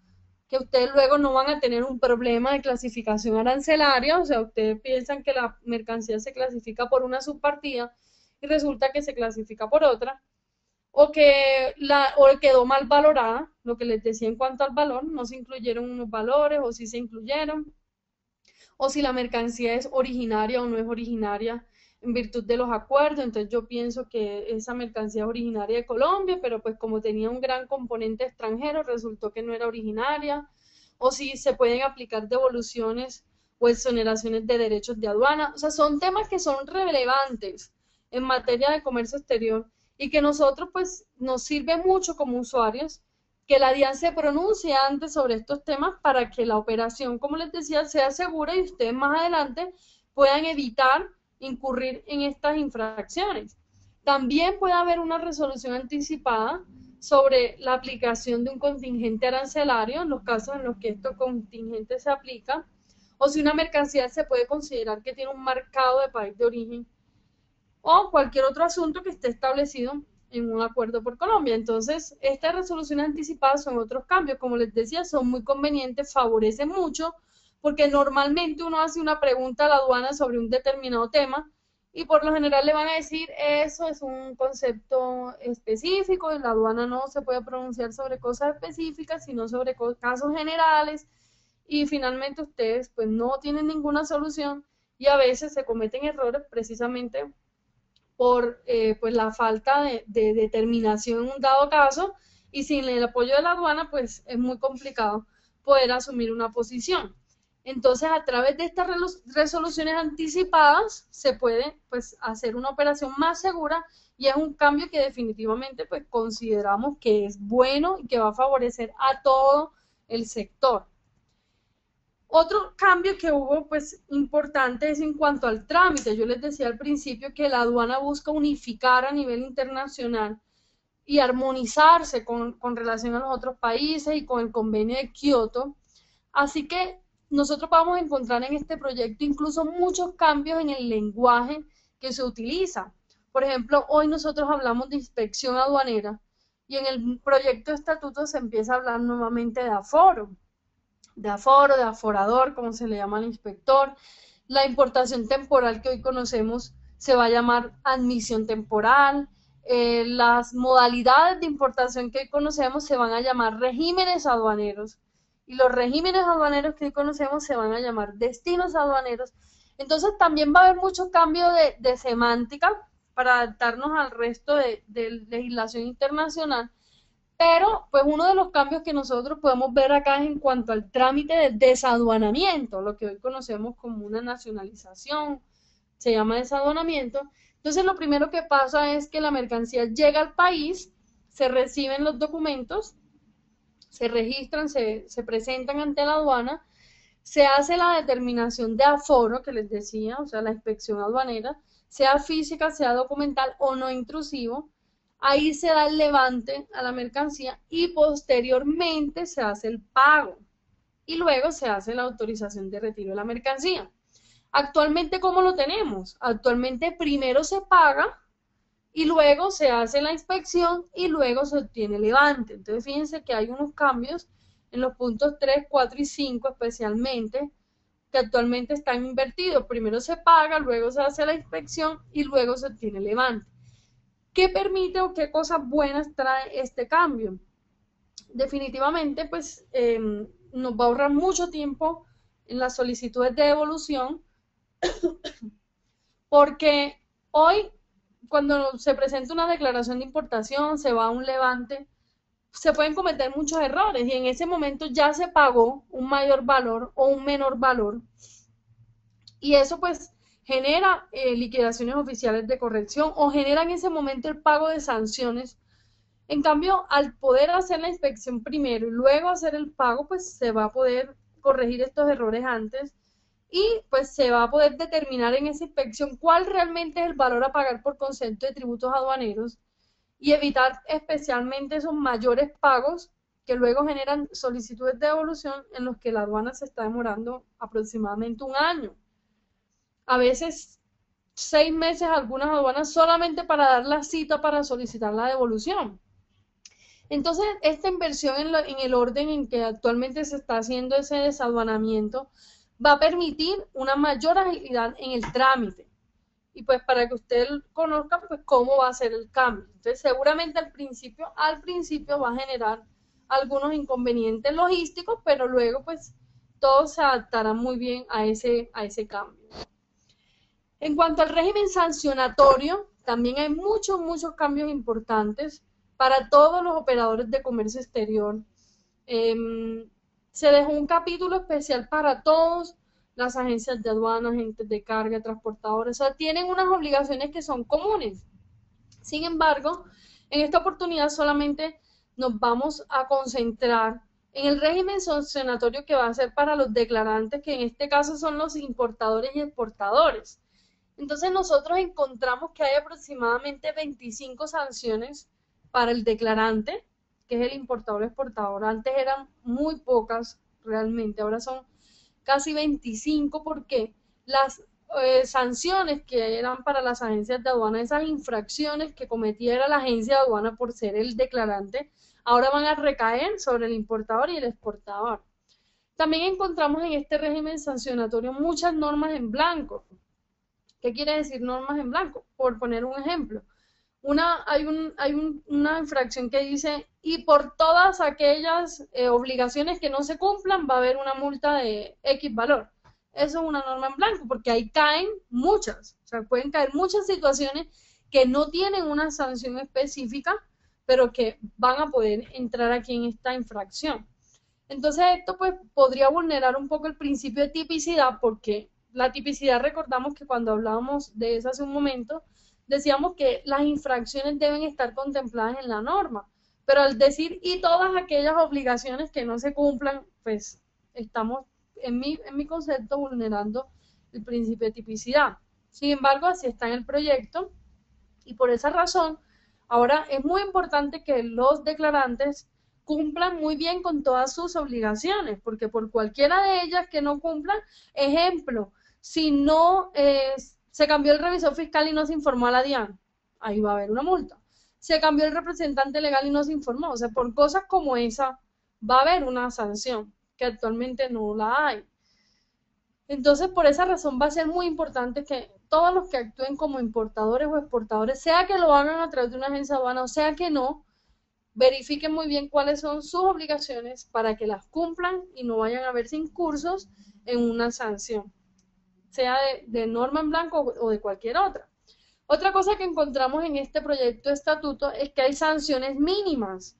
que ustedes luego no van a tener un problema de clasificación arancelaria. O sea, ustedes piensan que la mercancía se clasifica por una subpartida y resulta que se clasifica por otra, o o quedó mal valorada, lo que les decía en cuanto al valor, no se incluyeron unos valores o si se incluyeron, o si la mercancía es originaria o no es originaria en virtud de los acuerdos. Entonces yo pienso que esa mercancía es originaria de Colombia, pero pues como tenía un gran componente extranjero, resultó que no era originaria, o si se pueden aplicar devoluciones o exoneraciones de derechos de aduana. O sea, son temas que son relevantes en materia de comercio exterior y que nosotros pues nos sirve mucho como usuarios que la DIAN se pronuncie antes sobre estos temas para que la operación, como les decía, sea segura y ustedes más adelante puedan evitar incurrir en estas infracciones. También puede haber una resolución anticipada sobre la aplicación de un contingente arancelario en los casos en los que este contingente se aplica, o si una mercancía se puede considerar que tiene un marcado de país de origen, o cualquier otro asunto que esté establecido en un acuerdo por Colombia. Entonces, estas resoluciones anticipadas son otros cambios, como les decía, son muy convenientes, favorecen mucho, porque normalmente uno hace una pregunta a la aduana sobre un determinado tema y por lo general le van a decir, eso es un concepto específico, y la aduana no se puede pronunciar sobre cosas específicas, sino sobre casos generales, y finalmente ustedes pues no tienen ninguna solución y a veces se cometen errores precisamente por pues la falta de determinación en un dado caso, y sin el apoyo de la aduana pues es muy complicado poder asumir una posición. Entonces, a través de estas resoluciones anticipadas se puede pues hacer una operación más segura, y es un cambio que definitivamente pues consideramos que es bueno y que va a favorecer a todo el sector. Otro cambio que hubo, pues, importante es en cuanto al trámite. Yo les decía al principio que la aduana busca unificar a nivel internacional y armonizarse con relación a los otros países y con el convenio de Kioto. Así que nosotros vamos a encontrar en este proyecto incluso muchos cambios en el lenguaje que se utiliza. Por ejemplo, hoy nosotros hablamos de inspección aduanera y en el proyecto de estatuto se empieza a hablar nuevamente de aforo, de aforador, como se le llama al inspector. La importación temporal que hoy conocemos se va a llamar admisión temporal. Las modalidades de importación que hoy conocemos se van a llamar regímenes aduaneros y los regímenes aduaneros que hoy conocemos se van a llamar destinos aduaneros. Entonces también va a haber mucho cambio de semántica para adaptarnos al resto de legislación internacional, pero pues uno de los cambios que nosotros podemos ver acá es en cuanto al trámite de desaduanamiento, lo que hoy conocemos como una nacionalización, se llama desaduanamiento. Entonces lo primero que pasa es que la mercancía llega al país, se reciben los documentos, se registran, se presentan ante la aduana, se hace la determinación de aforo que les decía, o sea, la inspección aduanera, sea física, sea documental o no intrusivo. Ahí se da el levante a la mercancía y posteriormente se hace el pago y luego se hace la autorización de retiro de la mercancía. Actualmente, ¿cómo lo tenemos? Actualmente primero se paga y luego se hace la inspección y luego se obtiene el levante. Entonces, fíjense que hay unos cambios en los puntos 3, 4 y 5 especialmente, que actualmente están invertidos. Primero se paga, luego se hace la inspección y luego se obtiene el levante. ¿Qué permite o qué cosas buenas trae este cambio? Definitivamente, pues nos va a ahorrar mucho tiempo en las solicitudes de devolución, porque hoy, cuando se presenta una declaración de importación, se va a un levante, se pueden cometer muchos errores y en ese momento ya se pagó un mayor valor o un menor valor y eso pues genera liquidaciones oficiales de corrección o genera en ese momento el pago de sanciones. En cambio, al poder hacer la inspección primero y luego hacer el pago, pues se va a poder corregir estos errores antes y pues se va a poder determinar en esa inspección cuál realmente es el valor a pagar por concepto de tributos aduaneros y evitar especialmente esos mayores pagos que luego generan solicitudes de devolución en los que la aduana se está demorando aproximadamente un año. A veces 6 meses algunas aduanas solamente para dar la cita para solicitar la devolución. Entonces, esta inversión en el orden en que actualmente se está haciendo ese desaduanamiento va a permitir una mayor agilidad en el trámite. Y pues para que usted conozca pues cómo va a ser el cambio. Entonces, seguramente al principio va a generar algunos inconvenientes logísticos, pero luego pues todo se adaptará muy bien a ese cambio. En cuanto al régimen sancionatorio, también hay muchos cambios importantes para todos los operadores de comercio exterior. Se dejó un capítulo especial para todos, las agencias de aduanas, agentes de carga, transportadores, o sea, tienen unas obligaciones que son comunes. Sin embargo, en esta oportunidad solamente nos vamos a concentrar en el régimen sancionatorio que va a ser para los declarantes, que en este caso son los importadores y exportadores. Entonces nosotros encontramos que hay aproximadamente 25 sanciones para el declarante, que es el importador o exportador. Antes eran muy pocas realmente, ahora son casi 25 porque las sanciones que eran para las agencias de aduana, esas infracciones que cometiera la agencia de aduana por ser el declarante, ahora van a recaer sobre el importador y el exportador. También encontramos en este régimen sancionatorio muchas normas en blanco. ¿Qué quiere decir normas en blanco? Por poner un ejemplo, hay una infracción que dice, y por todas aquellas obligaciones que no se cumplan va a haber una multa de X valor. Eso es una norma en blanco, porque ahí caen muchas, o sea, pueden caer muchas situaciones que no tienen una sanción específica, pero que van a poder entrar aquí en esta infracción. Entonces esto pues podría vulnerar un poco el principio de tipicidad, porque la tipicidad, recordamos que cuando hablábamos de eso hace un momento, decíamos que las infracciones deben estar contempladas en la norma, pero al decir y todas aquellas obligaciones que no se cumplan, pues estamos, en mi concepto, vulnerando el principio de tipicidad. Sin embargo, así está en el proyecto y por esa razón, ahora es muy importante que los declarantes cumplan muy bien con todas sus obligaciones, porque por cualquiera de ellas que no cumplan, ejemplo, si no se cambió el revisor fiscal y no se informó a la DIAN, ahí va a haber una multa. Se cambió el representante legal y no se informó, o sea, por cosas como esa va a haber una sanción, que actualmente no la hay. Entonces, por esa razón va a ser muy importante que todos los que actúen como importadores o exportadores, sea que lo hagan a través de una agencia aduana o sea que no, verifiquen muy bien cuáles son sus obligaciones para que las cumplan y no vayan a verse incursos en una sanción, sea de norma en blanco o de cualquier otra. Otra cosa que encontramos en este proyecto de estatuto es que hay sanciones mínimas.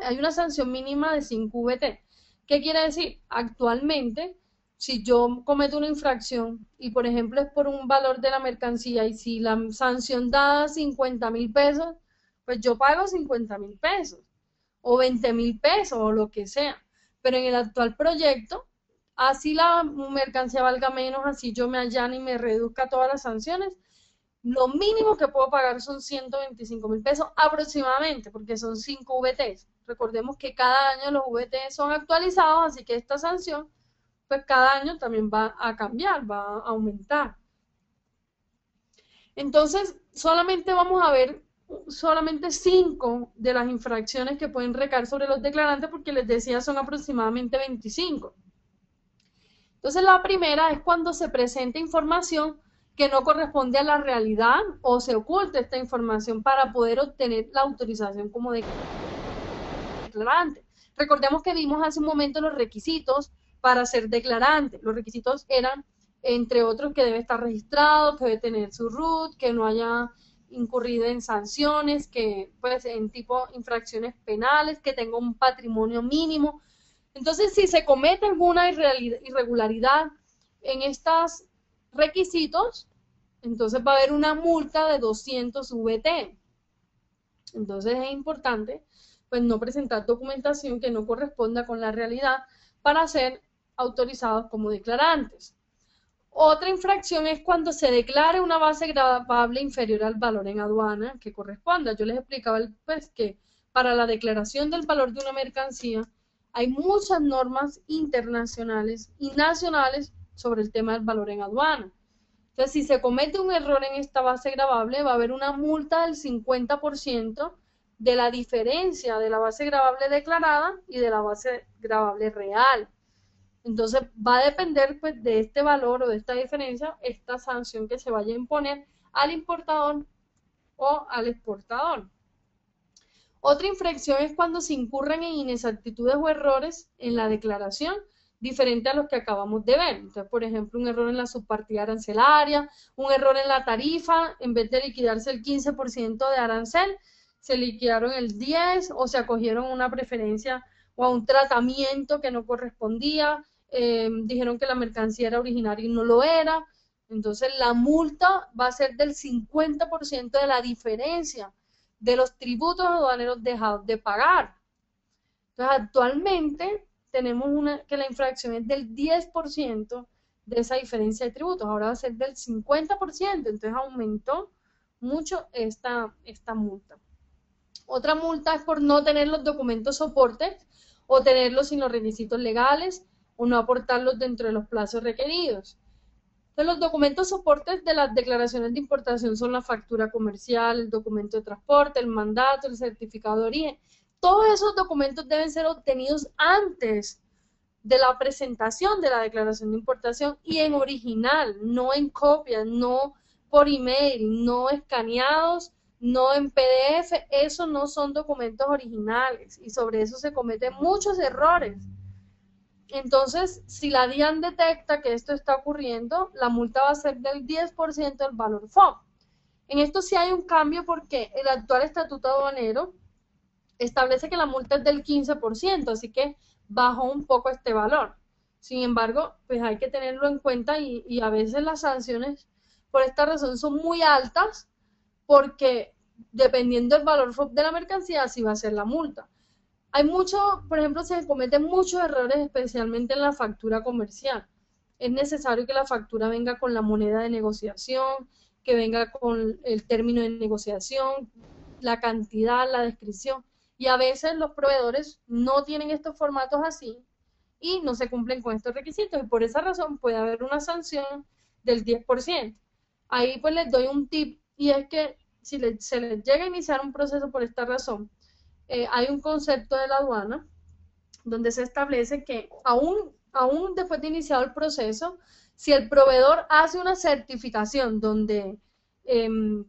Hay una sanción mínima de 5 VT. ¿Qué quiere decir? Actualmente, si yo cometo una infracción y, por ejemplo, es por un valor de la mercancía y si la sanción da 50.000 pesos, pues yo pago 50.000 pesos o 20.000 pesos o lo que sea. Pero en el actual proyecto, así la mercancía valga menos, así yo me allane y me reduzca todas las sanciones, lo mínimo que puedo pagar son 125.000 pesos aproximadamente, porque son 5 VTs. Recordemos que cada año los VTs son actualizados, así que esta sanción, pues cada año también va a cambiar, va a aumentar. Entonces, solamente vamos a ver solamente 5 de las infracciones que pueden recaer sobre los declarantes, porque les decía son aproximadamente 25. Entonces, la primera es cuando se presenta información que no corresponde a la realidad o se oculta esta información para poder obtener la autorización como declarante. Recordemos que vimos hace un momento los requisitos para ser declarante. Los requisitos eran, entre otros, que debe estar registrado, que debe tener su RUT, que no haya incurrido en sanciones, que pues en tipo infracciones penales, que tenga un patrimonio mínimo. Entonces, si se comete alguna irregularidad en estos requisitos, entonces va a haber una multa de 200 VT. Entonces es importante pues no presentar documentación que no corresponda con la realidad para ser autorizados como declarantes. Otra infracción es cuando se declare una base gravable inferior al valor en aduana que corresponda. Yo les explicaba pues que para la declaración del valor de una mercancía hay muchas normas internacionales y nacionales sobre el tema del valor en aduana. Entonces, si se comete un error en esta base gravable, va a haber una multa del 50% de la diferencia de la base gravable declarada y de la base gravable real. Entonces, va a depender pues, de este valor o de esta diferencia, esta sanción que se vaya a imponer al importador o al exportador. Otra infracción es cuando se incurren en inexactitudes o errores en la declaración, diferente a los que acabamos de ver. Entonces, por ejemplo, un error en la subpartida arancelaria, un error en la tarifa, en vez de liquidarse el 15% de arancel, se liquidaron el 10% o se acogieron a una preferencia o a un tratamiento que no correspondía, dijeron que la mercancía era originaria y no lo era. Entonces, la multa va a ser del 50% de la diferencia de los tributos aduaneros dejados de pagar. Entonces, actualmente tenemos que la infracción es del 10% de esa diferencia de tributos, ahora va a ser del 50%, entonces aumentó mucho esta multa. Otra multa es por no tener los documentos soportes o tenerlos sin los requisitos legales o no aportarlos dentro de los plazos requeridos. Entonces, los documentos soportes de las declaraciones de importación son la factura comercial, el documento de transporte, el mandato, el certificado de origen. Todos esos documentos deben ser obtenidos antes de la presentación de la declaración de importación y en original, no en copias, no por email, no escaneados, no en PDF. Esos no son documentos originales y sobre eso se cometen muchos errores. Entonces, si la DIAN detecta que esto está ocurriendo, la multa va a ser del 10% del valor FOB. En esto sí hay un cambio porque el actual estatuto aduanero establece que la multa es del 15%, así que bajó un poco este valor. Sin embargo, pues hay que tenerlo en cuenta y a veces las sanciones por esta razón son muy altas porque dependiendo del valor FOB de la mercancía, así va a ser la multa. Hay por ejemplo, se cometen muchos errores, especialmente en la factura comercial. Es necesario que la factura venga con la moneda de negociación, que venga con el término de negociación, la cantidad, la descripción. Y a veces los proveedores no tienen estos formatos así y no se cumplen con estos requisitos. Y por esa razón puede haber una sanción del 10%. Ahí pues les doy un tip y es que se les llega a iniciar un proceso por esta razón, hay un concepto de la aduana donde se establece que aún después de iniciado el proceso, si el proveedor hace una certificación donde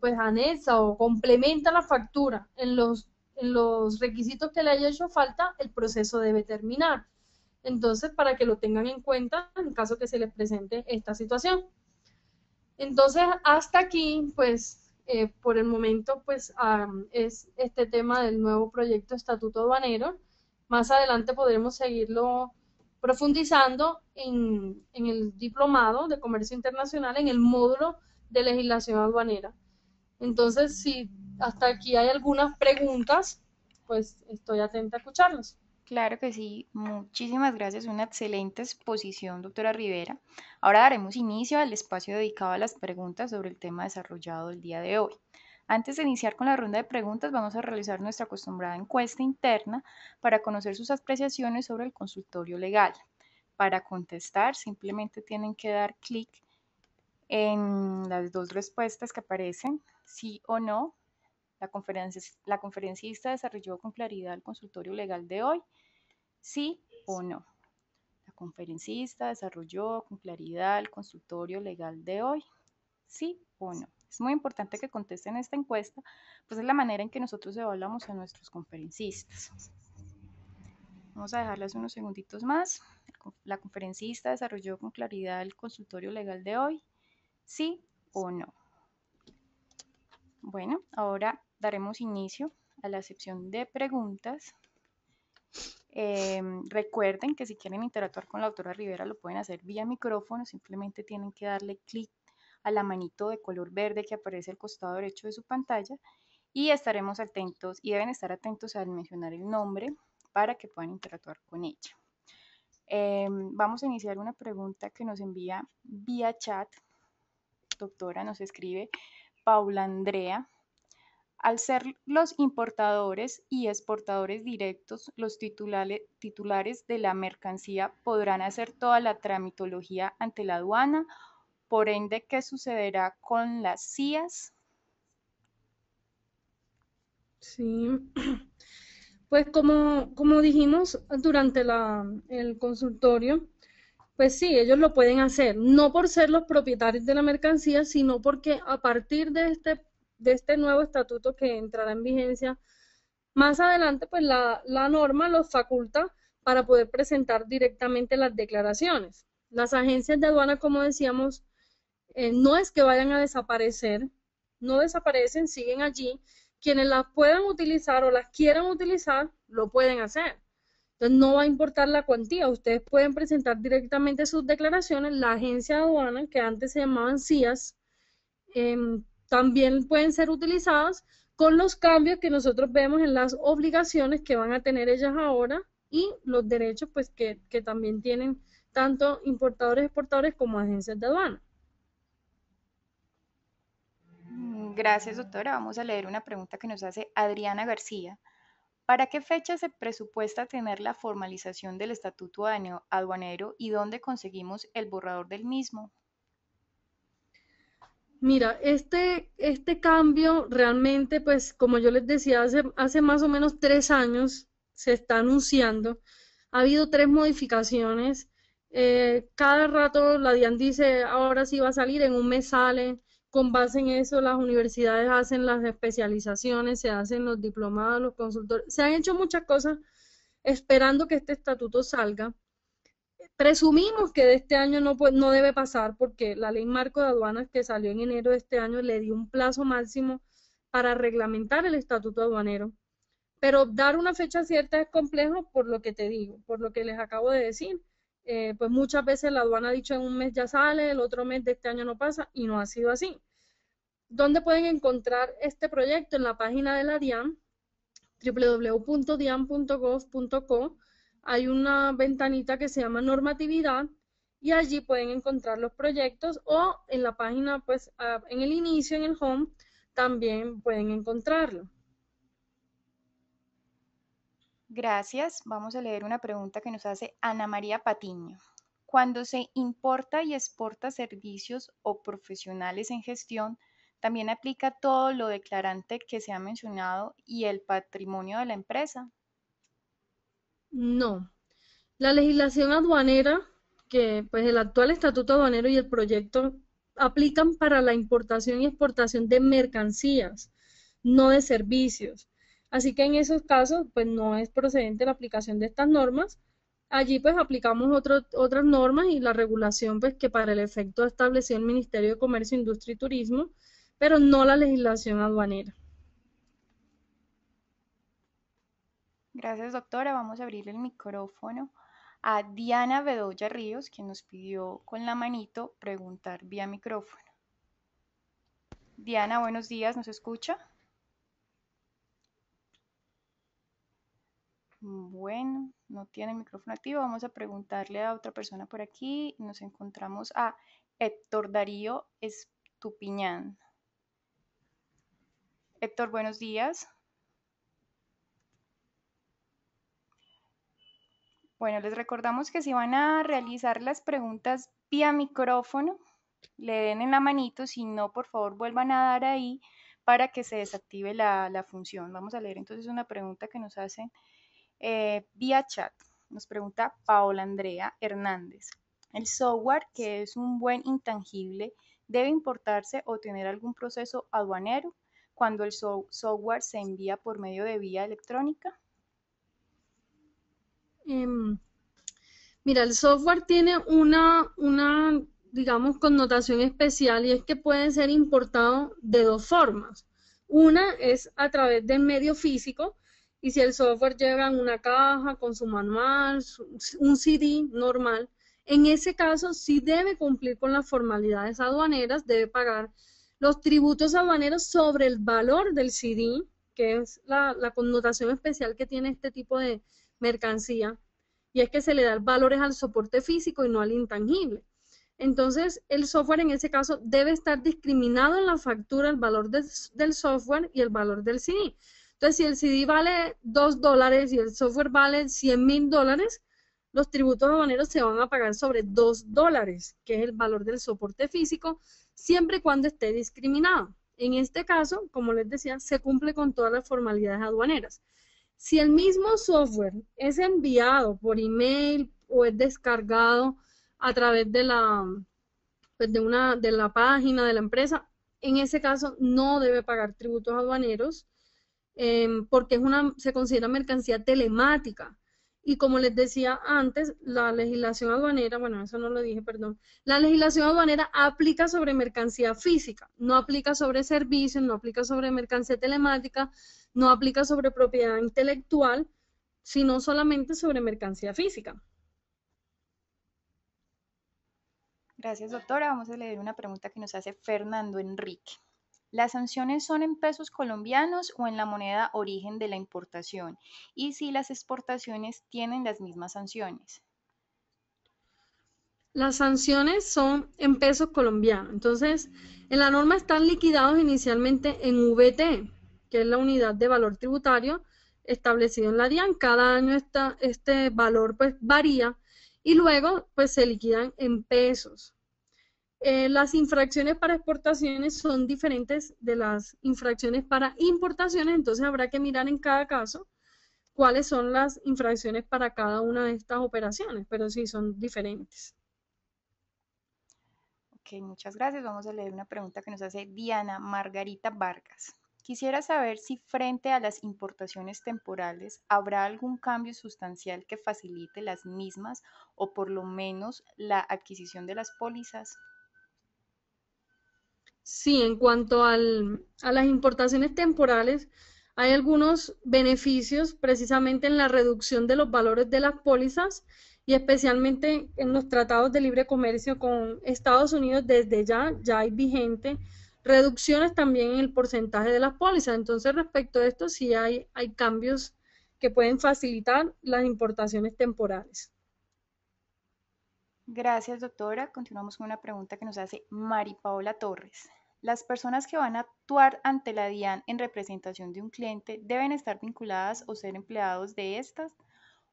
pues anexa o complementa la factura en los requisitos que le haya hecho falta, el proceso debe terminar. Entonces, para que lo tengan en cuenta en caso que se les presente esta situación. Entonces, hasta aquí, pues, por el momento, pues, es este tema del nuevo proyecto Estatuto Aduanero. Más adelante podremos seguirlo profundizando en el diplomado de comercio internacional, en el módulo de legislación aduanera. Entonces, si hasta aquí hay algunas preguntas, pues estoy atenta a escucharlas. Claro que sí, muchísimas gracias. Una excelente exposición, doctora Rivera. Ahora daremos inicio al espacio dedicado a las preguntas sobre el tema desarrollado el día de hoy. Antes de iniciar con la ronda de preguntas, vamos a realizar nuestra acostumbrada encuesta interna para conocer sus apreciaciones sobre el consultorio legal. Para contestar, simplemente tienen que dar clic en las dos respuestas que aparecen, sí o no. La conferencista desarrolló con claridad el consultorio legal de hoy, sí o no. La conferencista desarrolló con claridad el consultorio legal de hoy, sí o no. Es muy importante que contesten esta encuesta, pues es la manera en que nosotros evaluamos a nuestros conferencistas. Vamos a dejarles unos segunditos más. La conferencista desarrolló con claridad el consultorio legal de hoy, sí o no. Bueno, ahora daremos inicio a la sección de preguntas. Recuerden que si quieren interactuar con la doctora Rivera lo pueden hacer vía micrófono, simplemente tienen que darle clic a la manito de color verde que aparece al costado derecho de su pantalla y estaremos atentos y deben estar atentos al mencionar el nombre para que puedan interactuar con ella. Vamos a iniciar una pregunta que nos envía vía chat. Doctora, nos escribe Paula Andrea. Al ser los importadores y exportadores directos los titulares de la mercancía podrán hacer toda la tramitología ante la aduana, por ende, ¿qué sucederá con las CIAs? Sí, pues como dijimos durante el consultorio, pues sí, ellos lo pueden hacer, no por ser los propietarios de la mercancía, sino porque a partir de este nuevo estatuto que entrará en vigencia más adelante, pues la norma los faculta para poder presentar directamente las declaraciones. Las agencias de aduana, como decíamos, no es que vayan a desaparecer, no desaparecen, siguen allí. Quienes las puedan utilizar o las quieran utilizar, lo pueden hacer. Entonces no va a importar la cuantía, ustedes pueden presentar directamente sus declaraciones, la agencia de aduana, que antes se llamaban CIAS, eh, también pueden ser utilizadas con los cambios que nosotros vemos en las obligaciones que van a tener ellas ahora y los derechos pues que también tienen tanto importadores, exportadores como agencias de aduana. Gracias, doctora. Vamos a leer una pregunta que nos hace Adriana García. ¿Para qué fecha se presupuesta tener la formalización del estatuto aduanero y dónde conseguimos el borrador del mismo? Mira, este cambio realmente, pues como yo les decía, hace más o menos 3 años se está anunciando. Ha habido 3 modificaciones. Cada rato la DIAN dice, ahora sí va a salir, en un mes sale. Con base en eso, las universidades hacen las especializaciones, se hacen los diplomados, los consultores. Se han hecho muchas cosas esperando que este estatuto salga. Presumimos que de este año no debe pasar porque la ley marco de aduanas que salió en enero de este año le dio un plazo máximo para reglamentar el estatuto aduanero. Pero dar una fecha cierta es complejo por lo que te digo, por lo que les acabo de decir. Pues muchas veces la aduana ha dicho en un mes ya sale, el otro mes de este año no pasa y no ha sido así. ¿Dónde pueden encontrar este proyecto? En la página de la DIAN, www.dian.gov.co. Hay una ventanita que se llama normatividad y allí pueden encontrar los proyectos o en la página, pues en el inicio, en el home, también pueden encontrarlo. Gracias. Vamos a leer una pregunta que nos hace Ana María Patiño. Cuando se importa y exporta servicios o profesionales en gestión, También aplica todo lo declarante que se ha mencionado y el patrimonio de la empresa. No. La legislación aduanera, que pues el actual estatuto aduanero y el proyecto aplican para la importación y exportación de mercancías, no de servicios. Así que en esos casos, pues no es procedente la aplicación de estas normas. Allí pues aplicamos otras normas y la regulación pues que para el efecto estableció el Ministerio de Comercio, Industria y Turismo, pero no la legislación aduanera. Gracias, doctora. Vamos a abrir el micrófono a Diana Bedoya Ríos, quien nos pidió con la manito preguntar vía micrófono. Diana, buenos días, ¿nos escucha? Bueno, no tiene el micrófono activo. Vamos a preguntarle a otra persona por aquí. Nos encontramos a Héctor Darío Estupiñán. Héctor, buenos días. Bueno, les recordamos que si van a realizar las preguntas vía micrófono, le den en la manito, si no, por favor, vuelvan a dar ahí para que se desactive la función. Vamos a leer entonces una pregunta que nos hacen vía chat. Nos pregunta Paola Andrea Hernández. ¿El software, que es un buen intangible, debe importarse o tener algún proceso aduanero cuando el software se envía por medio de vía electrónica? Em, Mira, el software tiene digamos, connotación especial y es que puede ser importado de dos formas. Una es a través del medio físico y si el software llega en una caja con su manual, un CD normal, en ese caso sí debe cumplir con las formalidades aduaneras, debe pagar los tributos aduaneros sobre el valor del CD, que es la connotación especial que tiene este tipo de mercancía y es que se le da valores al soporte físico y no al intangible. Entonces, el software en ese caso debe estar discriminado en la factura el valor del software y el valor del CD. Entonces, si el CD vale $2 y el software vale $100,000, los tributos aduaneros se van a pagar sobre $2, que es el valor del soporte físico, siempre y cuando esté discriminado. En este caso, como les decía, se cumple con todas las formalidades aduaneras. Si el mismo software es enviado por email o es descargado a través pues de la página de la empresa, en ese caso no debe pagar tributos aduaneros porque se considera mercancía telemática. Y como les decía antes, la legislación aduanera, bueno, eso no lo dije, perdón, la legislación aduanera aplica sobre mercancía física, no aplica sobre servicios, no aplica sobre mercancía telemática, no aplica sobre propiedad intelectual, sino solamente sobre mercancía física. Gracias, doctora. Vamos a leer una pregunta que nos hace Fernando Enrique. ¿Las sanciones son en pesos colombianos o en la moneda origen de la importación? Y si las exportaciones tienen las mismas sanciones. Las sanciones son en pesos colombianos. Entonces, en la norma están liquidados inicialmente en VT, que es la unidad de valor tributario establecido en la DIAN. Cada año este valor pues varía y luego pues se liquidan en pesos. Las infracciones para exportaciones son diferentes de las infracciones para importaciones, entonces habrá que mirar en cada caso cuáles son las infracciones para cada una de estas operaciones, pero sí son diferentes. Ok, muchas gracias. Vamos a leer una pregunta que nos hace Diana Margarita Vargas. Quisiera saber si frente a las importaciones temporales habrá algún cambio sustancial que facilite las mismas o por lo menos la adquisición de las pólizas. Sí, en cuanto a las importaciones temporales, hay algunos beneficios precisamente en la reducción de los valores de las pólizas y especialmente en los tratados de libre comercio con Estados Unidos desde ya hay vigente reducciones también en el porcentaje de las pólizas. Entonces, respecto a esto, sí hay cambios que pueden facilitar las importaciones temporales. Gracias, doctora. Continuamos con una pregunta que nos hace Mari Paola Torres. ¿Las personas que van a actuar ante la DIAN en representación de un cliente deben estar vinculadas o ser empleados de estas?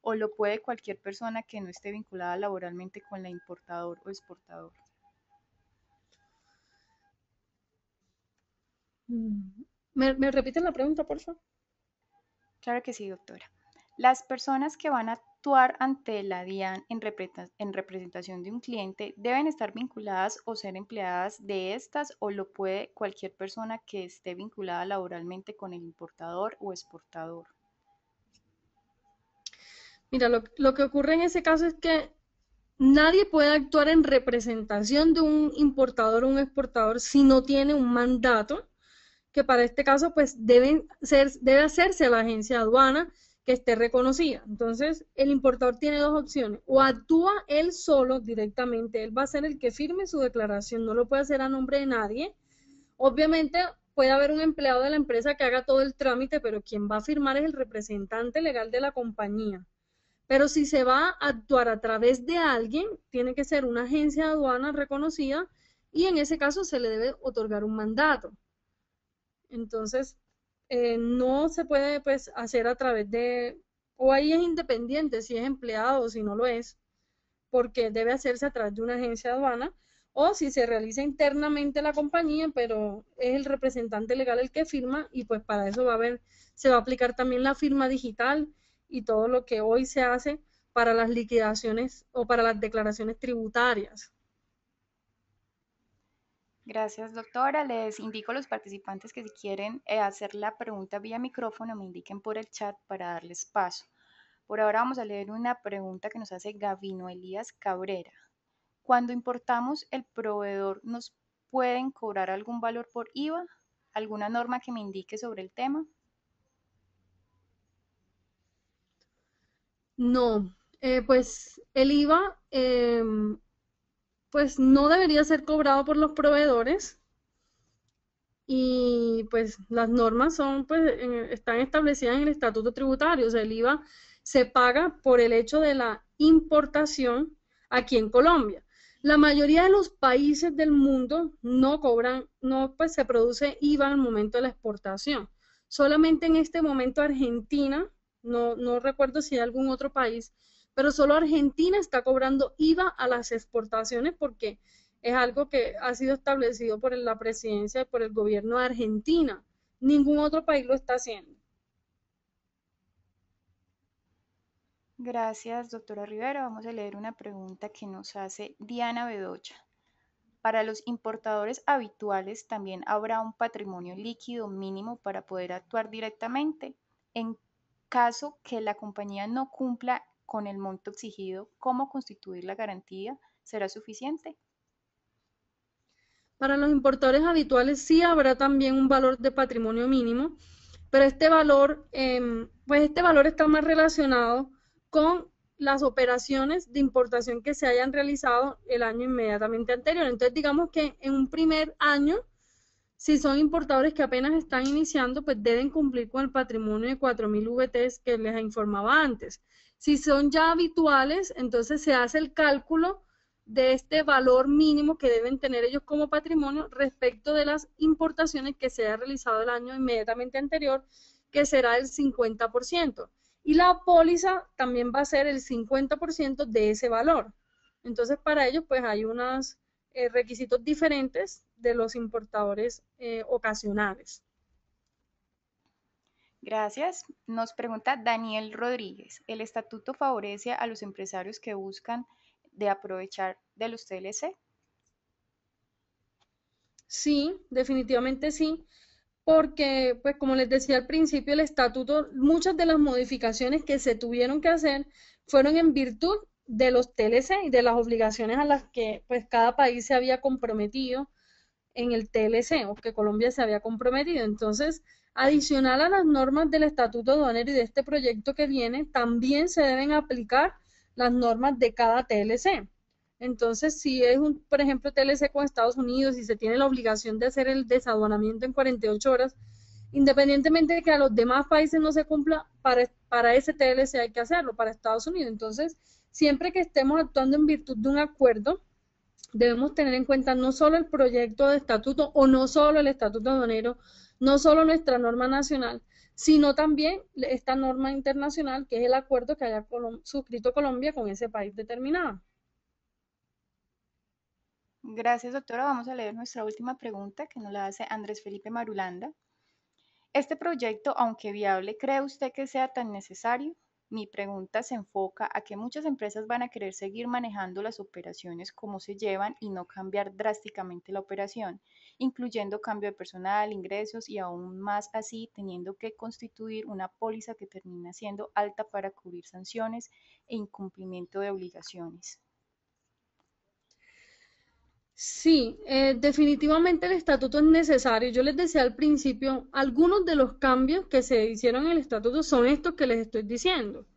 ¿O lo puede cualquier persona que no esté vinculada laboralmente con la importador o exportador? ¿Me repiten la pregunta, por favor? Claro que sí, doctora. Las personas que van a actuar ante la DIAN en representación de un cliente deben estar vinculadas o ser empleadas de estas o lo puede cualquier persona que esté vinculada laboralmente con el importador o exportador. Mira, lo que ocurre en ese caso es que nadie puede actuar en representación de un importador o un exportador si no tiene un mandato, que para este caso pues debe hacerse a la agencia de aduana que esté reconocida. Entonces, el importador tiene dos opciones: o actúa él solo directamente, él va a ser el que firme su declaración, no lo puede hacer a nombre de nadie. Obviamente puede haber un empleado de la empresa que haga todo el trámite, pero quien va a firmar es el representante legal de la compañía. Pero si se va a actuar a través de alguien, tiene que ser una agencia de aduana reconocida y en ese caso se le debe otorgar un mandato. Entonces, no se puede pues hacer a través de, o ahí es independiente si es empleado o si no lo es, porque debe hacerse a través de una agencia de aduana, o si se realiza internamente la compañía, pero es el representante legal el que firma y pues para eso se va a aplicar también la firma digital y todo lo que hoy se hace para las liquidaciones o para las declaraciones tributarias. Gracias, doctora. Les indico a los participantes que si quieren hacer la pregunta vía micrófono, me indiquen por el chat para darles paso. Por ahora vamos a leer una pregunta que nos hace Gavino Elías Cabrera. Cuando importamos, ¿el proveedor nos pueden cobrar algún valor por IVA? ¿Alguna norma que me indique sobre el tema? No, pues el IVA pues no debería ser cobrado por los proveedores y pues las normas son pues están establecidas en el estatuto tributario, o sea, el IVA se paga por el hecho de la importación aquí en Colombia. La mayoría de los países del mundo no cobran, no pues se produce IVA al momento de la exportación. Solamente en este momento Argentina, no recuerdo si hay algún otro país, pero solo Argentina está cobrando IVA a las exportaciones porque es algo que ha sido establecido por la presidencia y por el gobierno de Argentina. Ningún otro país lo está haciendo. Gracias, doctora Rivera. Vamos a leer una pregunta que nos hace Diana Bedocha. Para los importadores habituales también habrá un patrimonio líquido mínimo para poder actuar directamente. En caso que la compañía no cumpla con el monto exigido, ¿cómo constituir la garantía? ¿Será suficiente? Para los importadores habituales sí habrá también un valor de patrimonio mínimo, pero pues este valor está más relacionado con las operaciones de importación que se hayan realizado el año inmediatamente anterior. Entonces, digamos que en un primer año, si son importadores que apenas están iniciando, pues deben cumplir con el patrimonio de 4.000 VTs que les informaba antes. Si son ya habituales, entonces se hace el cálculo de este valor mínimo que deben tener ellos como patrimonio respecto de las importaciones que se haya realizado el año inmediatamente anterior, que será el 50%. Y la póliza también va a ser el 50% de ese valor. Entonces, para ello, pues hay unos requisitos diferentes de los importadores ocasionales. Gracias. Nos pregunta Daniel Rodríguez. ¿El estatuto favorece a los empresarios que buscan de aprovechar de los TLC? Sí, definitivamente sí, porque, pues como les decía al principio, el estatuto, muchas de las modificaciones que se tuvieron que hacer fueron en virtud de los TLC y de las obligaciones a las que pues cada país se había comprometido en el TLC o que Colombia se había comprometido. Entonces, adicional a las normas del Estatuto Aduanero y de este proyecto que viene, también se deben aplicar las normas de cada TLC. Entonces, si es por ejemplo, TLC con Estados Unidos y se tiene la obligación de hacer el desaduanamiento en 48 horas, independientemente de que a los demás países no se cumpla, para ese TLC hay que hacerlo, para Estados Unidos. Entonces, siempre que estemos actuando en virtud de un acuerdo, debemos tener en cuenta no solo el proyecto de estatuto o no solo el estatuto aduanero, no solo nuestra norma nacional, sino también esta norma internacional que es el acuerdo que haya suscrito Colombia con ese país determinado. Gracias, doctora. Vamos a leer nuestra última pregunta que nos la hace Andrés Felipe Marulanda. ¿Este proyecto, aunque viable, cree usted que sea tan necesario? Mi pregunta se enfoca a que muchas empresas van a querer seguir manejando las operaciones como se llevan y no cambiar drásticamente la operación, incluyendo cambio de personal, ingresos y aún más así teniendo que constituir una póliza que termina siendo alta para cubrir sanciones e incumplimiento de obligaciones. Sí, definitivamente el estatuto es necesario. Yo les decía al principio, algunos de los cambios que se hicieron en el estatuto son estos que les estoy diciendo.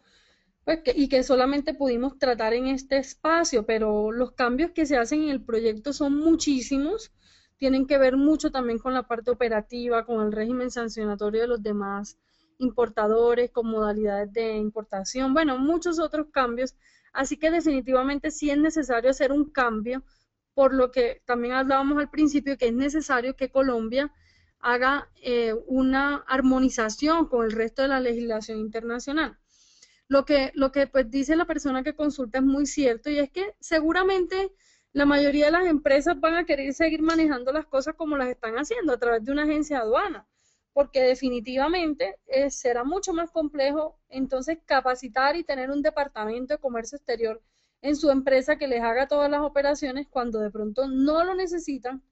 Pues y que solamente pudimos tratar en este espacio, pero los cambios que se hacen en el proyecto son muchísimos, tienen que ver mucho también con la parte operativa, con el régimen sancionatorio de los demás importadores, con modalidades de importación, bueno, muchos otros cambios, así que definitivamente sí es necesario hacer un cambio, por lo que también hablábamos al principio que es necesario que Colombia haga una armonización con el resto de la legislación internacional. Lo que pues dice la persona que consulta es muy cierto y es que seguramente la mayoría de las empresas van a querer seguir manejando las cosas como las están haciendo a través de una agencia de aduana, porque definitivamente será mucho más complejo entonces capacitar y tener un departamento de comercio exterior en su empresa que les haga todas las operaciones cuando de pronto no lo necesitan,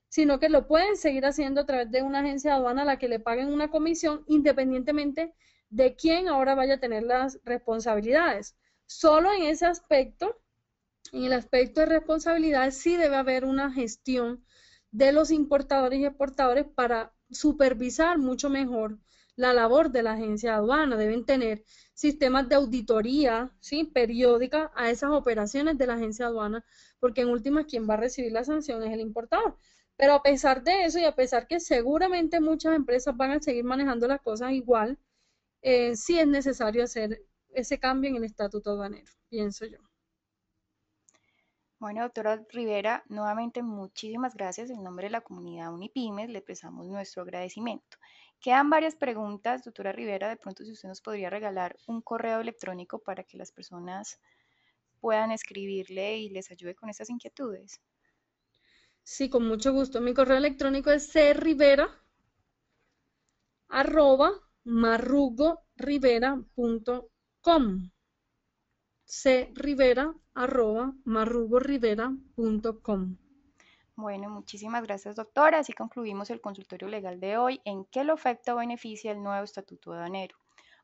sino que lo pueden seguir haciendo a través de una agencia de aduana a la que le paguen una comisión independientemente de quién ahora vaya a tener las responsabilidades. Solo en ese aspecto, en el aspecto de responsabilidades, sí debe haber una gestión de los importadores y exportadores para supervisar mucho mejor la labor de la agencia de aduana. Deben tener sistemas de auditoría, ¿sí?, periódica a esas operaciones de la agencia de aduana, porque en últimas quien va a recibir la sanción es el importador. Pero a pesar de eso y a pesar que seguramente muchas empresas van a seguir manejando las cosas igual, sí es necesario hacer ese cambio en el estatuto aduanero, pienso yo. Bueno, doctora Rivera, nuevamente muchísimas gracias. En nombre de la comunidad Unipymes le prestamos nuestro agradecimiento. Quedan varias preguntas, doctora Rivera. De pronto, si usted nos podría regalar un correo electrónico para que las personas puedan escribirle y les ayude con estas inquietudes. Sí, con mucho gusto. Mi correo electrónico es crivera@marrugorivera.com. crivera@marrugorivera.com. Bueno, muchísimas gracias, doctora. Así concluimos el consultorio legal de hoy. ¿En qué lo afecta o beneficia el nuevo estatuto aduanero?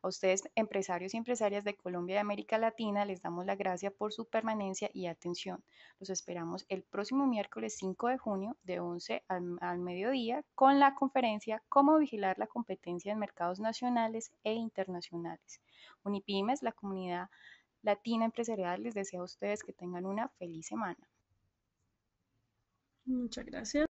A ustedes, empresarios y empresarias de Colombia y América Latina, les damos la gracia por su permanencia y atención. Los esperamos el próximo miércoles 5 de junio de 11 al mediodía con la conferencia Cómo vigilar la competencia en mercados nacionales e internacionales. Unipymes, la comunidad latina empresarial, les desea a ustedes que tengan una feliz semana. Muchas gracias.